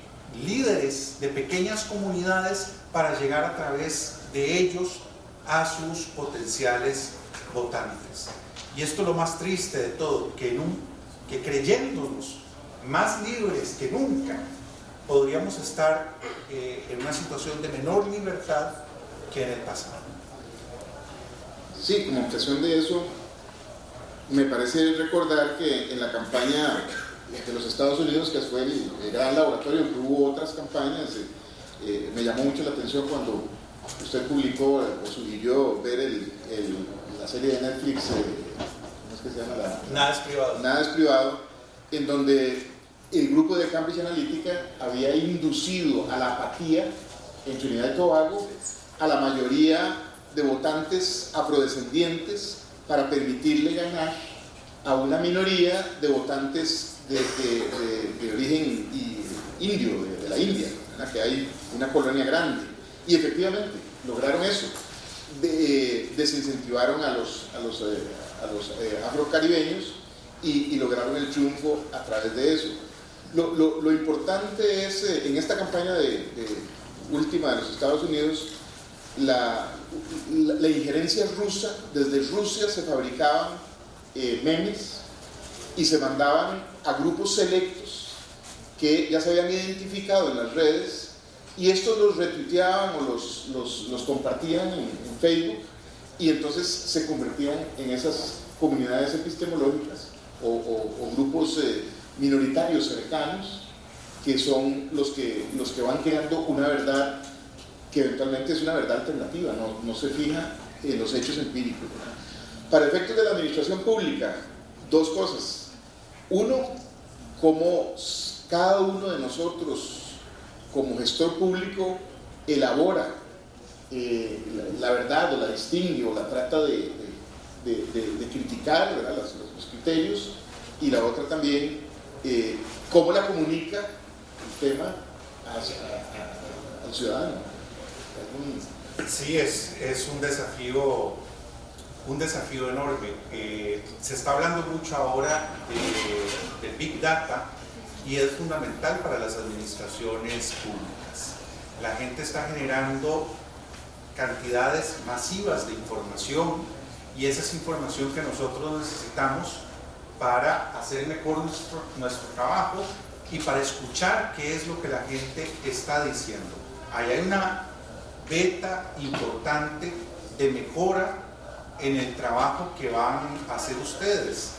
líderes de pequeñas comunidades para llegar a través de ellos a sus potenciales votantes. Y esto es lo más triste de todo, que creyéndonos más libres que nunca, podríamos estar en una situación de menor libertad que en el pasado. Sí, como impresión de eso, me parece recordar que en la campaña de los Estados Unidos, que fue el gran laboratorio, que hubo otras campañas, me llamó mucho la atención cuando usted publicó o sugirió ver la serie de Netflix, ¿cómo es que se llama? Nada es privado. Nada es privado, en donde el grupo de Cambridge Analytica había inducido a la apatía en Trinidad y Tobago a la mayoría de votantes afrodescendientes para permitirle ganar a una minoría de votantes de origen indio, de la India, ¿verdad? Que hay una colonia grande. Y efectivamente lograron eso, desincentivaron a los afrocaribeños y lograron el triunfo a través de eso. Lo importante es, en esta campaña última de los Estados Unidos, la injerencia rusa. Desde Rusia se fabricaban memes y se mandaban a grupos selectos que ya se habían identificado en las redes, y estos los retuiteaban o los compartían en Facebook, y entonces se convertían en esas comunidades epistemológicas o grupos minoritarios cercanos, que son los que van creando una verdad que eventualmente es una verdad alternativa, no se fija en los hechos empíricos, ¿verdad? Para efectos de la administración pública, dos cosas. Uno, cómo cada uno de nosotros como gestor público elabora la verdad, o la distingue, o la trata de criticar, ¿verdad? Los criterios. Y la otra también, cómo la comunica el tema al ciudadano. Sí, es un desafío enorme. Se está hablando mucho ahora de Big Data, y es fundamental para las administraciones públicas. La gente está generando cantidades masivas de información, y esa es información que nosotros necesitamos para hacer mejor nuestro trabajo y para escuchar qué es lo que la gente está diciendo. Ahí hay una beta importante de mejora en el trabajo que van a hacer ustedes.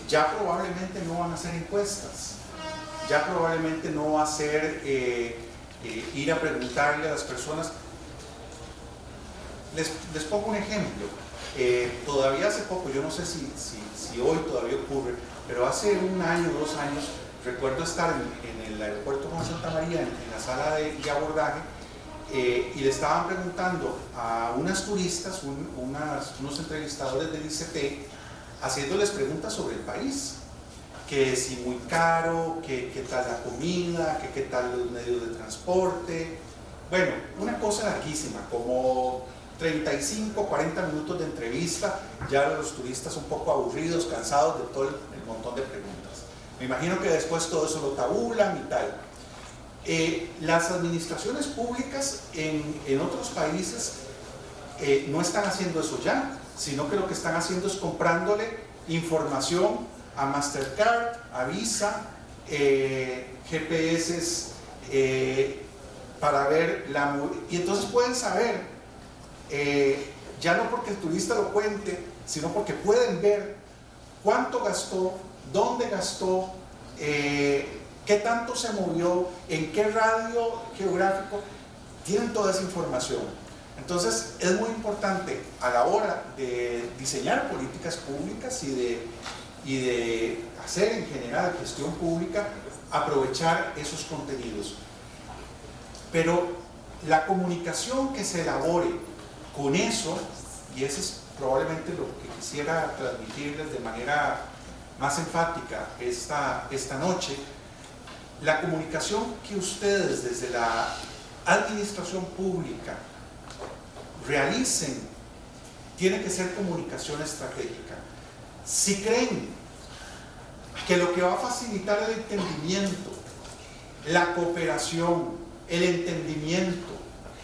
Ya probablemente no van a hacer encuestas, ya probablemente no va a ser ir a preguntarle a las personas. Les pongo un ejemplo. Todavía hace poco, yo no sé si hoy todavía ocurre, pero hace 1 año, 2 años, recuerdo estar en el aeropuerto Juan Santa María, en la sala de abordaje, y le estaban preguntando a unas turistas, unos entrevistadores del ICT, haciéndoles preguntas sobre el país, que si muy caro, que qué tal la comida, que qué tal los medios de transporte. Bueno, una cosa larguísima, como 35, 40 minutos de entrevista, ya los turistas un poco aburridos, cansados de todo el montón de preguntas. Me imagino que después todo eso lo tabulan y tal. Las administraciones públicas en otros países no están haciendo eso ya, sino que lo que están haciendo es comprándole información a Mastercard, a Visa, GPS para ver y entonces pueden saber, ya no porque el turista lo cuente, sino porque pueden ver cuánto gastó, dónde gastó, qué tanto se movió, en qué radio geográfico. Tienen toda esa información. Entonces es muy importante a la hora de diseñar políticas públicas y de hacer en general gestión pública, aprovechar esos contenidos. Pero la comunicación que se elabore con eso, y eso es probablemente lo que quisiera transmitirles de manera más enfática esta noche, la comunicación que ustedes desde la administración pública realicen tiene que ser comunicación estratégica. Si creen que lo que va a facilitar el entendimiento, la cooperación, el entendimiento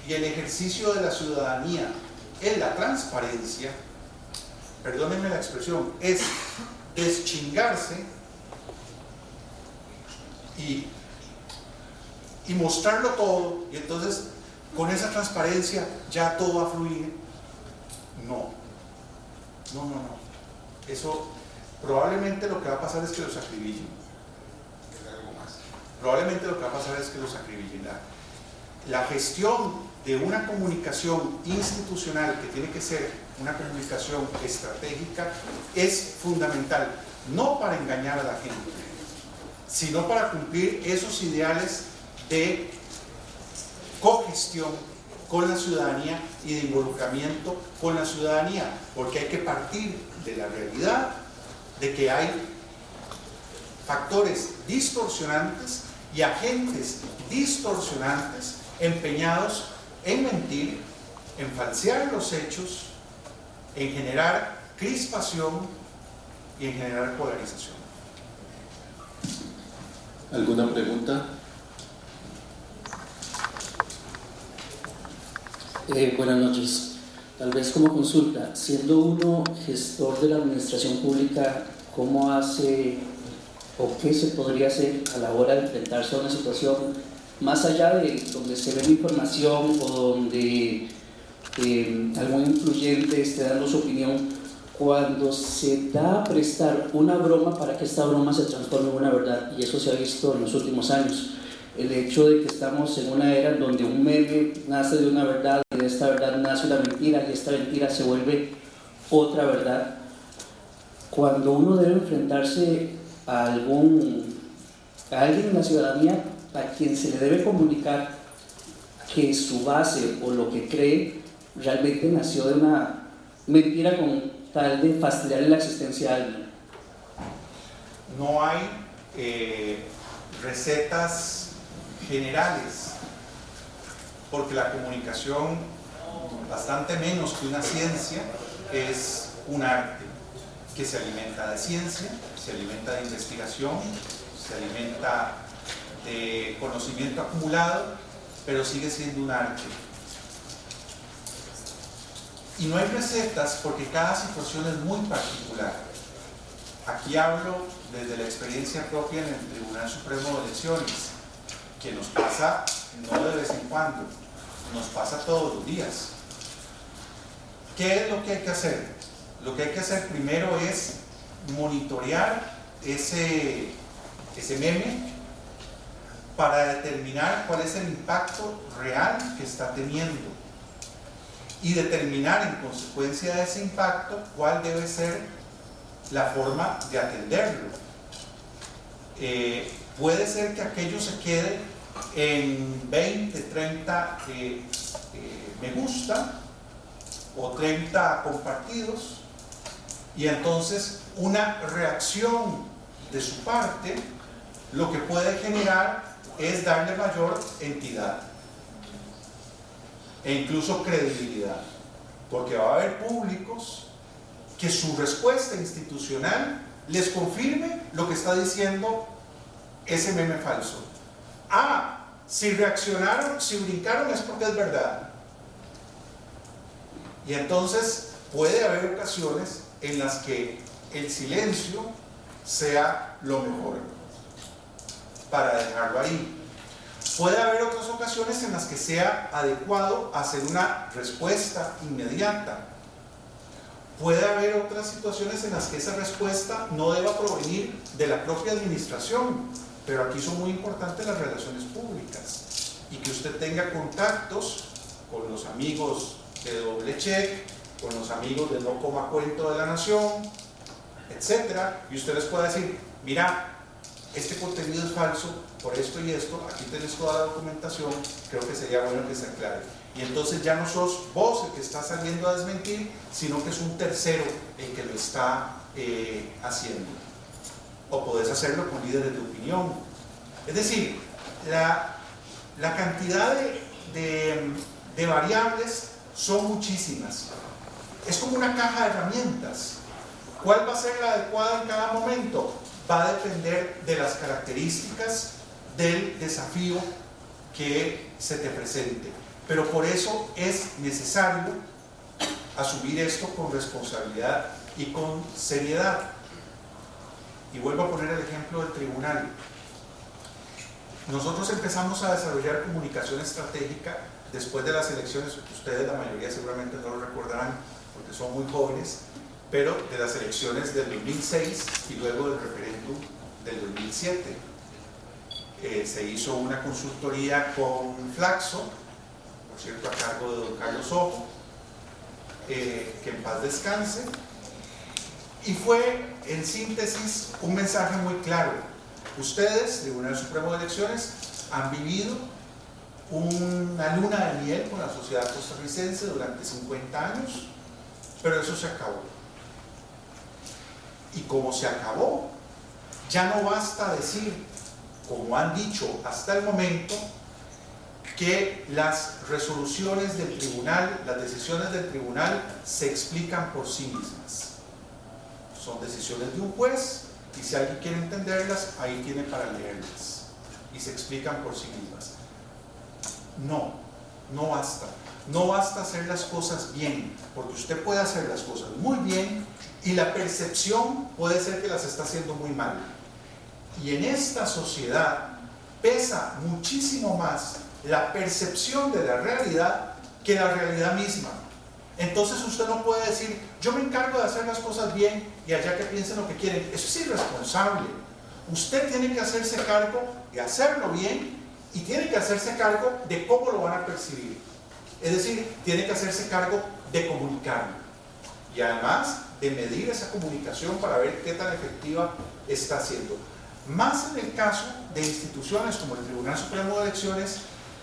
y el ejercicio de la ciudadanía es la transparencia, perdónenme la expresión, es deschingarse y mostrarlo todo, y entonces con esa transparencia ya todo va a fluir. No. Eso probablemente lo que va a pasar es que los acribillen. Probablemente lo que va a pasar es que los acribillen. La gestión de una comunicación institucional, que tiene que ser una comunicación estratégica, es fundamental, no para engañar a la gente, sino para cumplir esos ideales de cogestión con la ciudadanía y de involucramiento con la ciudadanía, porque hay que partir de la realidad de que hay factores distorsionantes y agentes distorsionantes empeñados en mentir, en falsear los hechos, en generar crispación y en generar polarización. ¿Alguna pregunta? Buenas noches. Tal vez como consulta, siendo uno gestor de la administración pública, ¿cómo hace o qué se podría hacer a la hora de enfrentarse a una situación más allá de donde se ve la información o donde algún influyente esté dando su opinión, cuando se da a prestar una broma para que esta broma se transforme en una verdad? Y eso se ha visto en los últimos años. El hecho de que estamos en una era donde un meme nace de una verdad y de esta verdad nace una mentira y esta mentira se vuelve otra verdad. Cuando uno debe enfrentarse a alguien en la ciudadanía a quien se le debe comunicar que su base o lo que cree realmente nació de una mentira con tal de fastidiarle la existencia a alguien. No hay recetas generales, porque la comunicación, bastante menos que una ciencia, es un arte que se alimenta de ciencia, se alimenta de investigación, se alimenta de conocimiento acumulado, pero sigue siendo un arte. Y no hay recetas porque cada situación es muy particular. Aquí hablo desde la experiencia propia en el Tribunal Supremo de Elecciones, que nos pasa no de vez en cuando, nos pasa todos los días. ¿Qué es lo que hay que hacer? Lo que hay que hacer primero es monitorear ese meme para determinar cuál es el impacto real que está teniendo y determinar en consecuencia de ese impacto cuál debe ser la forma de atenderlo. Puede ser que aquello se quede en 20, 30 me gusta o 30 compartidos, y entonces una reacción de su parte lo que puede generar es darle mayor entidad e incluso credibilidad, porque va a haber públicos que su respuesta institucional les confirme lo que está diciendo ese meme falso. Ah, si reaccionaron, si brincaron es porque es verdad. Y entonces puede haber ocasiones en las que el silencio sea lo mejor para dejarlo ahí. Puede haber otras ocasiones en las que sea adecuado hacer una respuesta inmediata. Puede haber otras situaciones en las que esa respuesta no deba provenir de la propia administración, pero aquí son muy importantes las relaciones públicas y que usted tenga contactos con los amigos de Doble Check, con los amigos de No Coma Cuento de la Nación, etcétera, y usted les pueda decir: mira, este contenido es falso por esto y esto, aquí tenés toda la documentación, creo que sería bueno que se aclare. Y entonces ya no sos vos el que está saliendo a desmentir, sino que es un tercero el que lo está haciendo. O podés hacerlo con líderes de opinión. Es decir, la cantidad de variables son muchísimas. Es como una caja de herramientas. ¿Cuál va a ser la adecuada en cada momento? Va a depender de las características del desafío que se te presente. Pero por eso es necesario asumir esto con responsabilidad y con seriedad. Y vuelvo a poner el ejemplo del tribunal. Nosotros empezamos a desarrollar comunicación estratégica después de las elecciones. Ustedes, la mayoría, seguramente no lo recordarán porque son muy jóvenes, pero de las elecciones del 2006 y luego del referéndum del 2007. Se hizo una consultoría con Flaxo, por cierto, a cargo de don Carlos Ojo, que en paz descanse, y fue, en síntesis, un mensaje muy claro. Ustedes, Tribunal Supremo de Elecciones, han vivido una luna de miel con la sociedad costarricense durante 50 años, pero eso se acabó. Y como se acabó, ya no basta decir, como han dicho hasta el momento, que las resoluciones del tribunal, las decisiones del tribunal se explican por sí mismas. Son decisiones de un juez y si alguien quiere entenderlas, ahí tiene para leerlas. Y se explican por sí mismas. No basta. No basta hacer las cosas bien, porque usted puede hacer las cosas muy bien y la percepción puede ser que las está haciendo muy mal. Y en esta sociedad pesa muchísimo más la percepción de la realidad que la realidad misma. Entonces usted no puede decir: yo me encargo de hacer las cosas bien y allá que piensen lo que quieren. Eso es irresponsable. Usted tiene que hacerse cargo de hacerlo bien y tiene que hacerse cargo de cómo lo van a percibir. Es decir, tiene que hacerse cargo de comunicarlo y además de medir esa comunicación para ver qué tan efectiva está siendo. Más en el caso de instituciones como el Tribunal Supremo de Elecciones,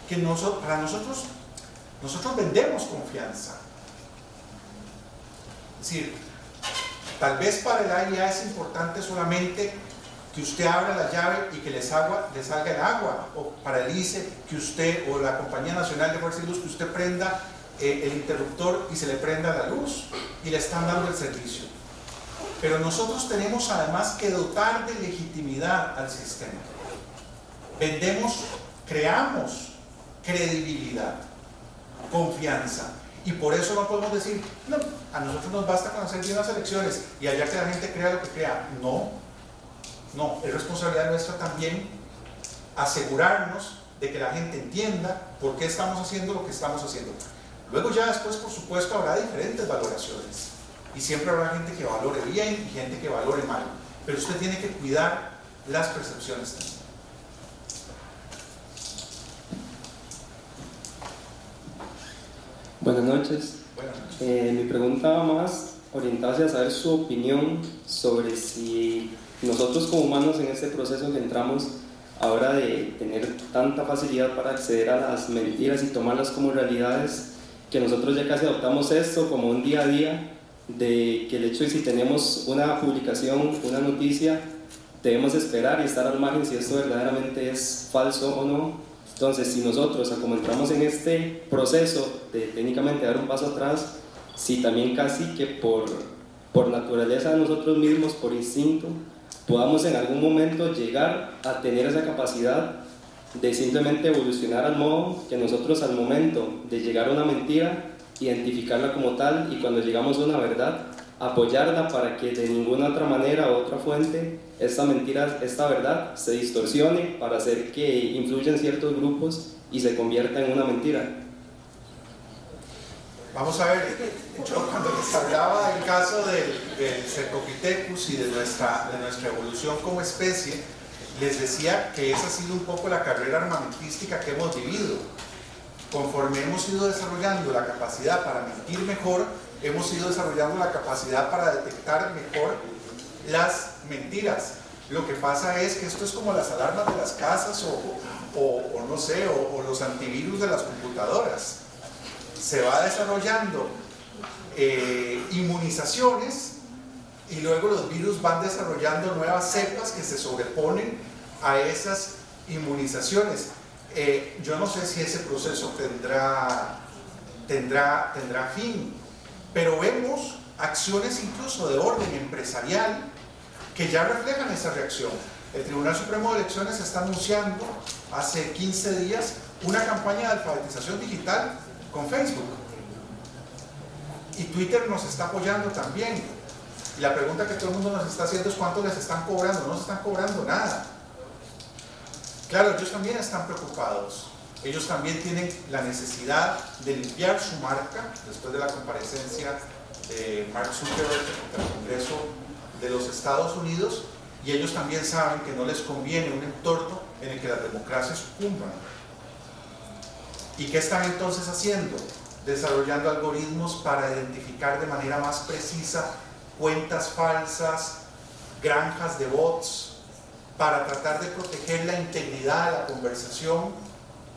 que para nosotros vendemos confianza. Es decir, tal vez para el AIA es importante solamente que usted abra la llave y que le salga el agua, o para el ICE que usted, o la Compañía Nacional de Fuerza y Luz, que usted prenda el interruptor y se le prenda la luz y le están dando el servicio. Pero nosotros tenemos además que dotar de legitimidad al sistema. Creamos credibilidad, confianza, y por eso no podemos decir: no, a nosotros nos basta con hacer bien las elecciones y allá que la gente crea lo que crea. No, es responsabilidad nuestra también asegurarnos de que la gente entienda por qué estamos haciendo lo que estamos haciendo. Luego ya después, por supuesto, habrá diferentes valoraciones y siempre habrá gente que valore bien y gente que valore mal, pero usted tiene que cuidar las percepciones también. Buenas noches. Buenas noches. Mi pregunta va más orientada hacia saber su opinión sobre si nosotros como humanos en este proceso que entramos ahora de tener tanta facilidad para acceder a las mentiras y tomarlas como realidades, que nosotros ya casi adoptamos esto como un día a día, de que el hecho de si tenemos una publicación, una noticia, debemos esperar y estar al margen si esto verdaderamente es falso o no. Entonces, si nosotros, como entramos en este proceso de técnicamente dar un paso atrás, si también casi que por naturaleza de nosotros mismos, por instinto, podamos en algún momento llegar a tener esa capacidad de simplemente evolucionar al modo que nosotros al momento de llegar a una mentira, identificarla como tal y cuando llegamos a una verdad, apoyarla para que de ninguna otra manera o otra fuente esta mentira, esta verdad se distorsione para hacer que influya en ciertos grupos y se convierta en una mentira. Vamos a ver, yo cuando les hablaba del caso del Cercopithecus y de nuestra evolución como especie, les decía que esa ha sido un poco la carrera armamentística que hemos vivido. Conforme hemos ido desarrollando la capacidad para mentir mejor, hemos ido desarrollando la capacidad para detectar mejor las mentiras. Lo que pasa es que esto es como las alarmas de las casas o no sé, o los antivirus de las computadoras. Se va desarrollando inmunizaciones y luego los virus van desarrollando nuevas cepas que se sobreponen a esas inmunizaciones. Yo no sé si ese proceso tendrá fin, pero vemos acciones incluso de orden empresarial que ya reflejan esa reacción. El Tribunal Supremo de Elecciones está anunciando hace 15 días una campaña de alfabetización digital con Facebook. Y Twitter nos está apoyando también. Y la pregunta que todo el mundo nos está haciendo es ¿cuánto les están cobrando? No se están cobrando nada. Claro, ellos también están preocupados. Ellos también tienen la necesidad de limpiar su marca después de la comparecencia de Mark Zuckerberg contra el Congreso de los Estados Unidos, y ellos también saben que no les conviene un entorno en el que las democracias sucumban. ¿Y qué están entonces haciendo? Desarrollando algoritmos para identificar de manera más precisa cuentas falsas, granjas de bots, para tratar de proteger la integridad de la conversación.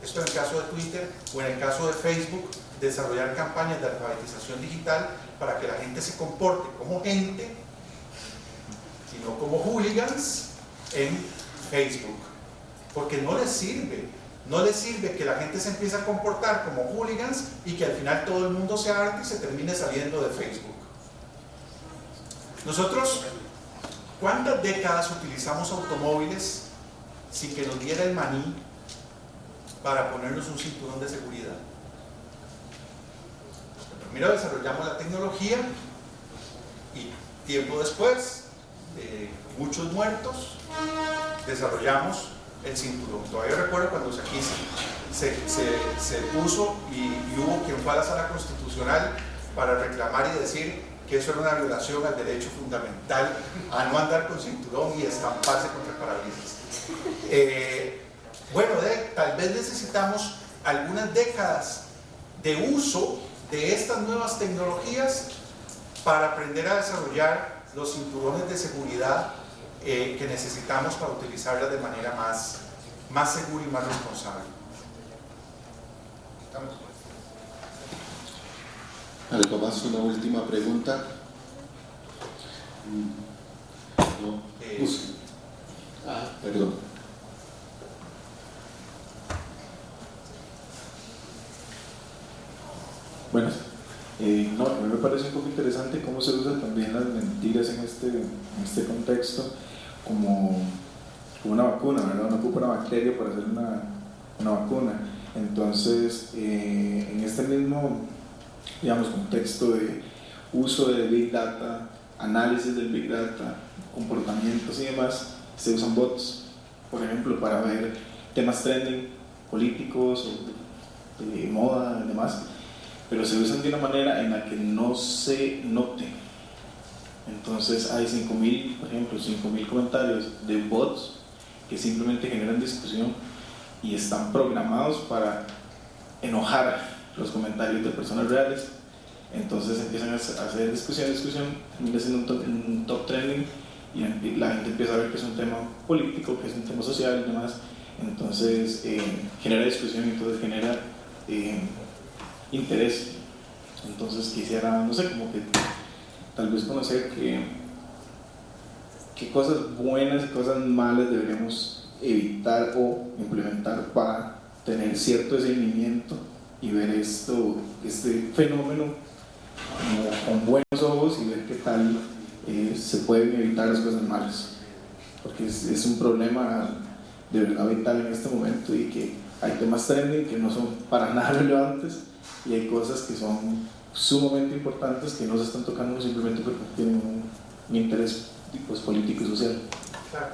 Esto en el caso de Twitter, o en el caso de Facebook, desarrollar campañas de alfabetización digital para que la gente se comporte como gente y no como hooligans en Facebook, porque no les sirve que la gente se empiece a comportar como hooligans y que al final todo el mundo se harte y se termine saliendo de Facebook. Nosotros, ¿cuántas décadas utilizamos automóviles sin que nos diera el maní para ponernos un cinturón de seguridad? Primero desarrollamos la tecnología y tiempo después, de muchos muertos, desarrollamos el cinturón. Todavía recuerdo cuando aquí se puso y hubo quien fue a la sala constitucional para reclamar y decir que eso era una violación al derecho fundamental a no andar con cinturón y estamparse contra el parabrisas. Bueno, tal vez necesitamos algunas décadas de uso de estas nuevas tecnologías para aprender a desarrollar los cinturones de seguridad que necesitamos para utilizarlas de manera más segura y más responsable. ¿Algo más? Una última pregunta. No. Perdón. Bueno, no, a mí me parece un poco interesante cómo se usan también las mentiras en este contexto como una vacuna, ¿verdad? Uno ocupa una bacteria para hacer una vacuna. Entonces, en este mismo, digamos, contexto de uso de Big Data, análisis del Big Data, comportamientos y demás, se usan bots, por ejemplo, para ver temas trending, políticos o de moda y demás. pero se usan de una manera en la que no se note. Entonces hay 5.000, por ejemplo, 5.000 comentarios de bots que simplemente generan discusión y están programados para enojar los comentarios de personas reales. Entonces empiezan a hacer discusión, termina siendo un top trending y la gente empieza a ver que es un tema político, que es un tema social y demás. Entonces genera discusión y entonces genera interés. Entonces quisiera, no sé, como que tal vez conocer qué cosas buenas y cosas malas deberíamos evitar o implementar para tener cierto seguimiento y ver este fenómeno con buenos ojos y ver qué tal se pueden evitar las cosas malas, porque es un problema de verdad vital en este momento y que hay temas trending que no son para nada relevantes y hay cosas que son sumamente importantes que no se están tocando simplemente porque tienen un interés pues, político y social. Claro.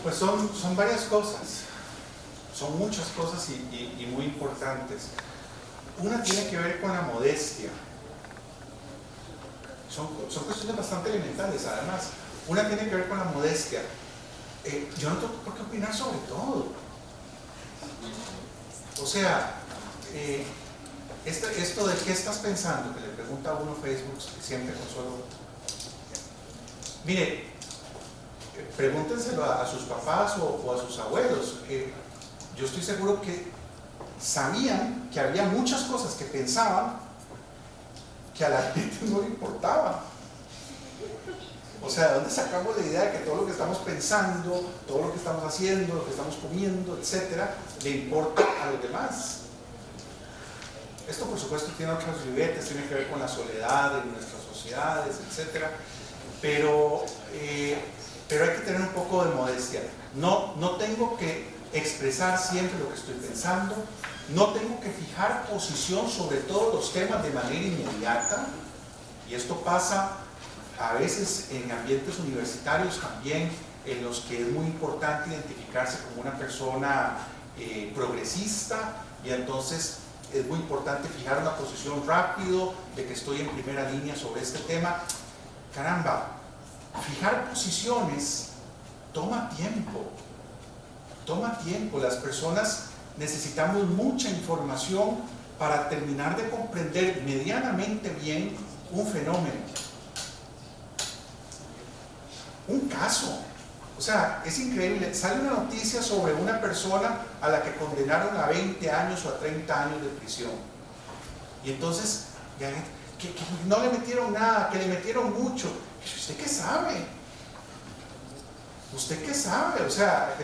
Pues son varias cosas, son muchas cosas y muy importantes. Una tiene que ver con la modestia. Son cuestiones bastante elementales, además. Una tiene que ver con la modestia. Yo no tengo por qué opinar sobre todo. O sea, esto de qué estás pensando, que le pregunta a uno Facebook siempre con solo... Mire, pregúntenselo a sus papás o a sus abuelos. Yo estoy seguro que sabían que había muchas cosas que pensaban que a la gente no le importaba. O sea, ¿de dónde sacamos la idea de que todo lo que estamos pensando, todo lo que estamos haciendo, lo que estamos comiendo, etcétera, le importa a los demás? Esto, por supuesto, tiene otros ribetes, tiene que ver con la soledad de nuestras sociedades, etcétera. Pero hay que tener un poco de modestia. No tengo que expresar siempre lo que estoy pensando, no tengo que fijar posición sobre todos los temas de manera inmediata, y esto pasa a veces en ambientes universitarios también, en los que es muy importante identificarse como una persona progresista, y entonces es muy importante fijar una posición rápido de que estoy en primera línea sobre este tema. Caramba, fijar posiciones toma tiempo. Las personas necesitamos mucha información para terminar de comprender medianamente bien un fenómeno, un caso. O sea, es increíble, sale una noticia sobre una persona a la que condenaron a 20 años o a 30 años de prisión, y entonces que no le metieron nada, que le metieron mucho. ¿Usted qué sabe? ¿Usted qué sabe? O sea,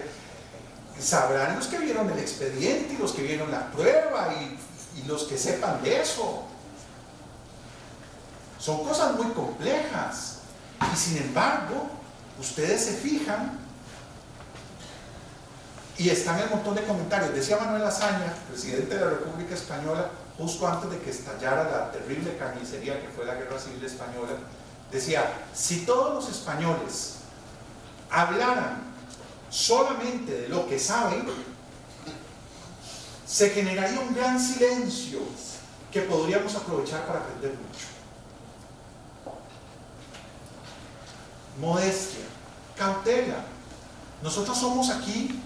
sabrán los que vieron el expediente y los que vieron la prueba y los que sepan de eso. Son cosas muy complejas, y sin embargo ustedes se fijan y están el montón de comentarios. Decía Manuel Azaña, presidente de la República Española, justo antes de que estallara la terrible carnicería que fue la Guerra Civil Española, decía: si todos los españoles hablaran solamente de lo que saben, se generaría un gran silencio que podríamos aprovechar para aprender mucho. Modestia, cautela. Nosotros somos aquí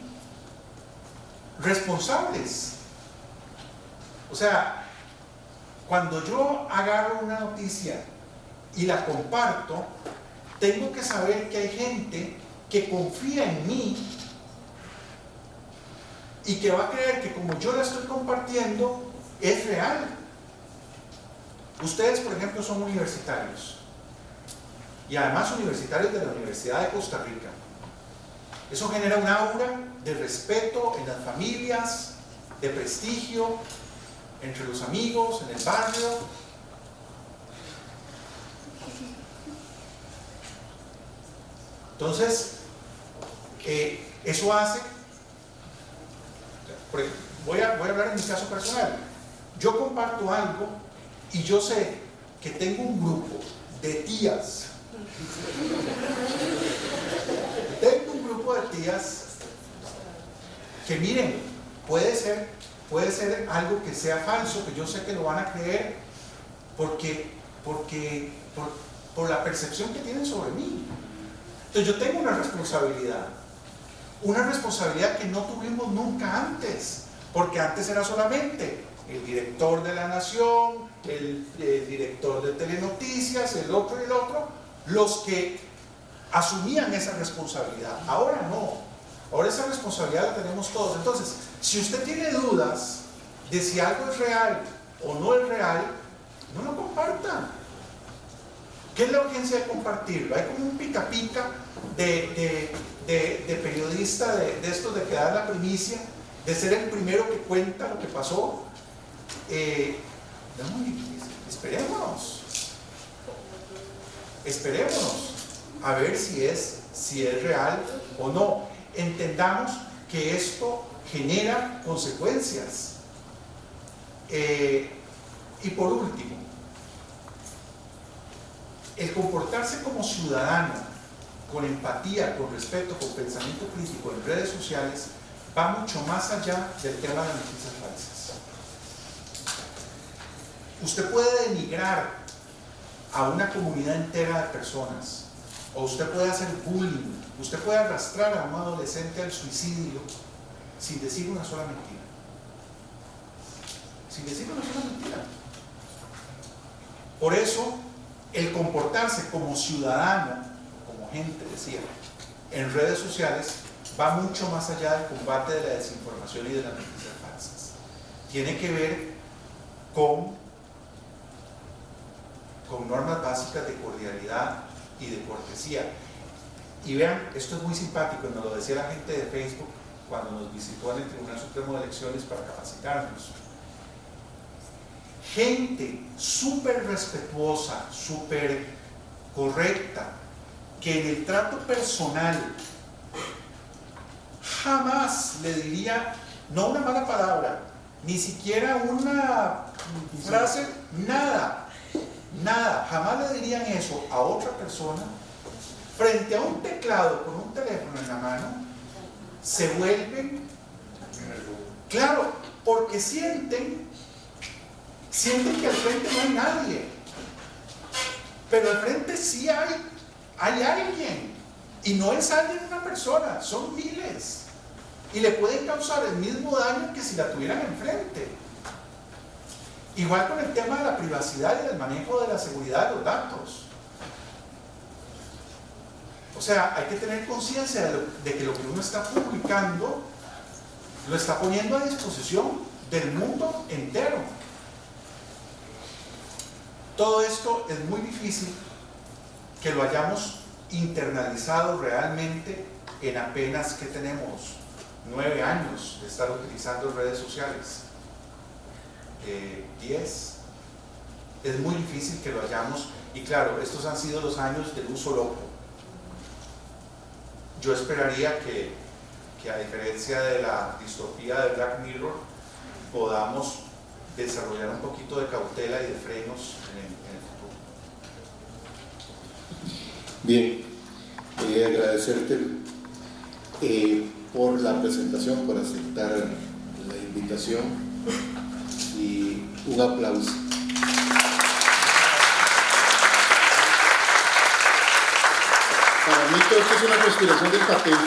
responsables. O sea, cuando yo agarro una noticia y la comparto, tengo que saber que hay gente que confía en mí y que va a creer que como yo la estoy compartiendo es real. Ustedes, por ejemplo, son universitarios, y además universitarios de la Universidad de Costa Rica. Eso genera un aura de respeto en las familias, de prestigio entre los amigos, en el barrio. Entonces, eso hace, voy a hablar en mi caso personal. Yo comparto algo y yo sé que tengo un grupo de tías. Tengo un grupo de tías que, miren, puede ser puede ser algo que sea falso, que yo sé que lo van a creer por la percepción que tienen sobre mí. Entonces yo tengo una responsabilidad que no tuvimos nunca antes, porque antes era solamente el director de La Nación, el director de Telenoticias, el otro y el otro, los que asumían esa responsabilidad. Ahora no, ahora esa responsabilidad la tenemos todos. Entonces, si usted tiene dudas de si algo es real o no es real, no lo comparta. ¿Qué es la urgencia de compartirlo? Hay como un pica pica de periodista de estos de que da la primicia, de ser el primero que cuenta lo que pasó. Esperémonos a ver si es real o no. Entendamos que esto genera consecuencias. Y por último, el comportarse como ciudadano, con empatía, con respeto, con pensamiento crítico en redes sociales, va mucho más allá del tema de noticias falsas. Usted puede denigrar a una comunidad entera de personas, o usted puede hacer bullying, usted puede arrastrar a un adolescente al suicidio sin decir una sola mentira. Sin decir una sola mentira. Por eso, el comportarse como ciudadano, como gente, decía, en redes sociales, va mucho más allá del combate de la desinformación y de las noticias falsas. Tiene que ver con normas básicas de cordialidad y de cortesía. Y vean, esto es muy simpático, nos lo decía la gente de Facebook cuando nos visitó en el Tribunal Supremo de Elecciones para capacitarnos. Gente súper respetuosa, súper correcta, que en el trato personal jamás le diría, no una mala palabra, ni siquiera una frase, nada, jamás le dirían eso a otra persona. Frente a un teclado con un teléfono en la mano, se vuelven, claro, porque sienten que al frente no hay nadie, pero al frente sí hay alguien, y no es alguien una persona, son miles, y le pueden causar el mismo daño que si la tuvieran enfrente. Igual con el tema de la privacidad y del manejo de la seguridad de los datos. O sea, hay que tener conciencia de que lo que uno está publicando lo está poniendo a disposición del mundo entero. Todo esto es muy difícil que lo hayamos internalizado realmente en apenas que tenemos 9 años de estar utilizando redes sociales. 10. Es muy difícil que lo hayamos, y claro, estos han sido los años del uso loco. Yo esperaría que a diferencia de la distopía de Black Mirror, podamos desarrollar un poquito de cautela y de frenos en el futuro. Bien, agradecerte por la presentación, por aceptar la invitación, y un aplauso. Para mí todo esto es una conspiración del papel.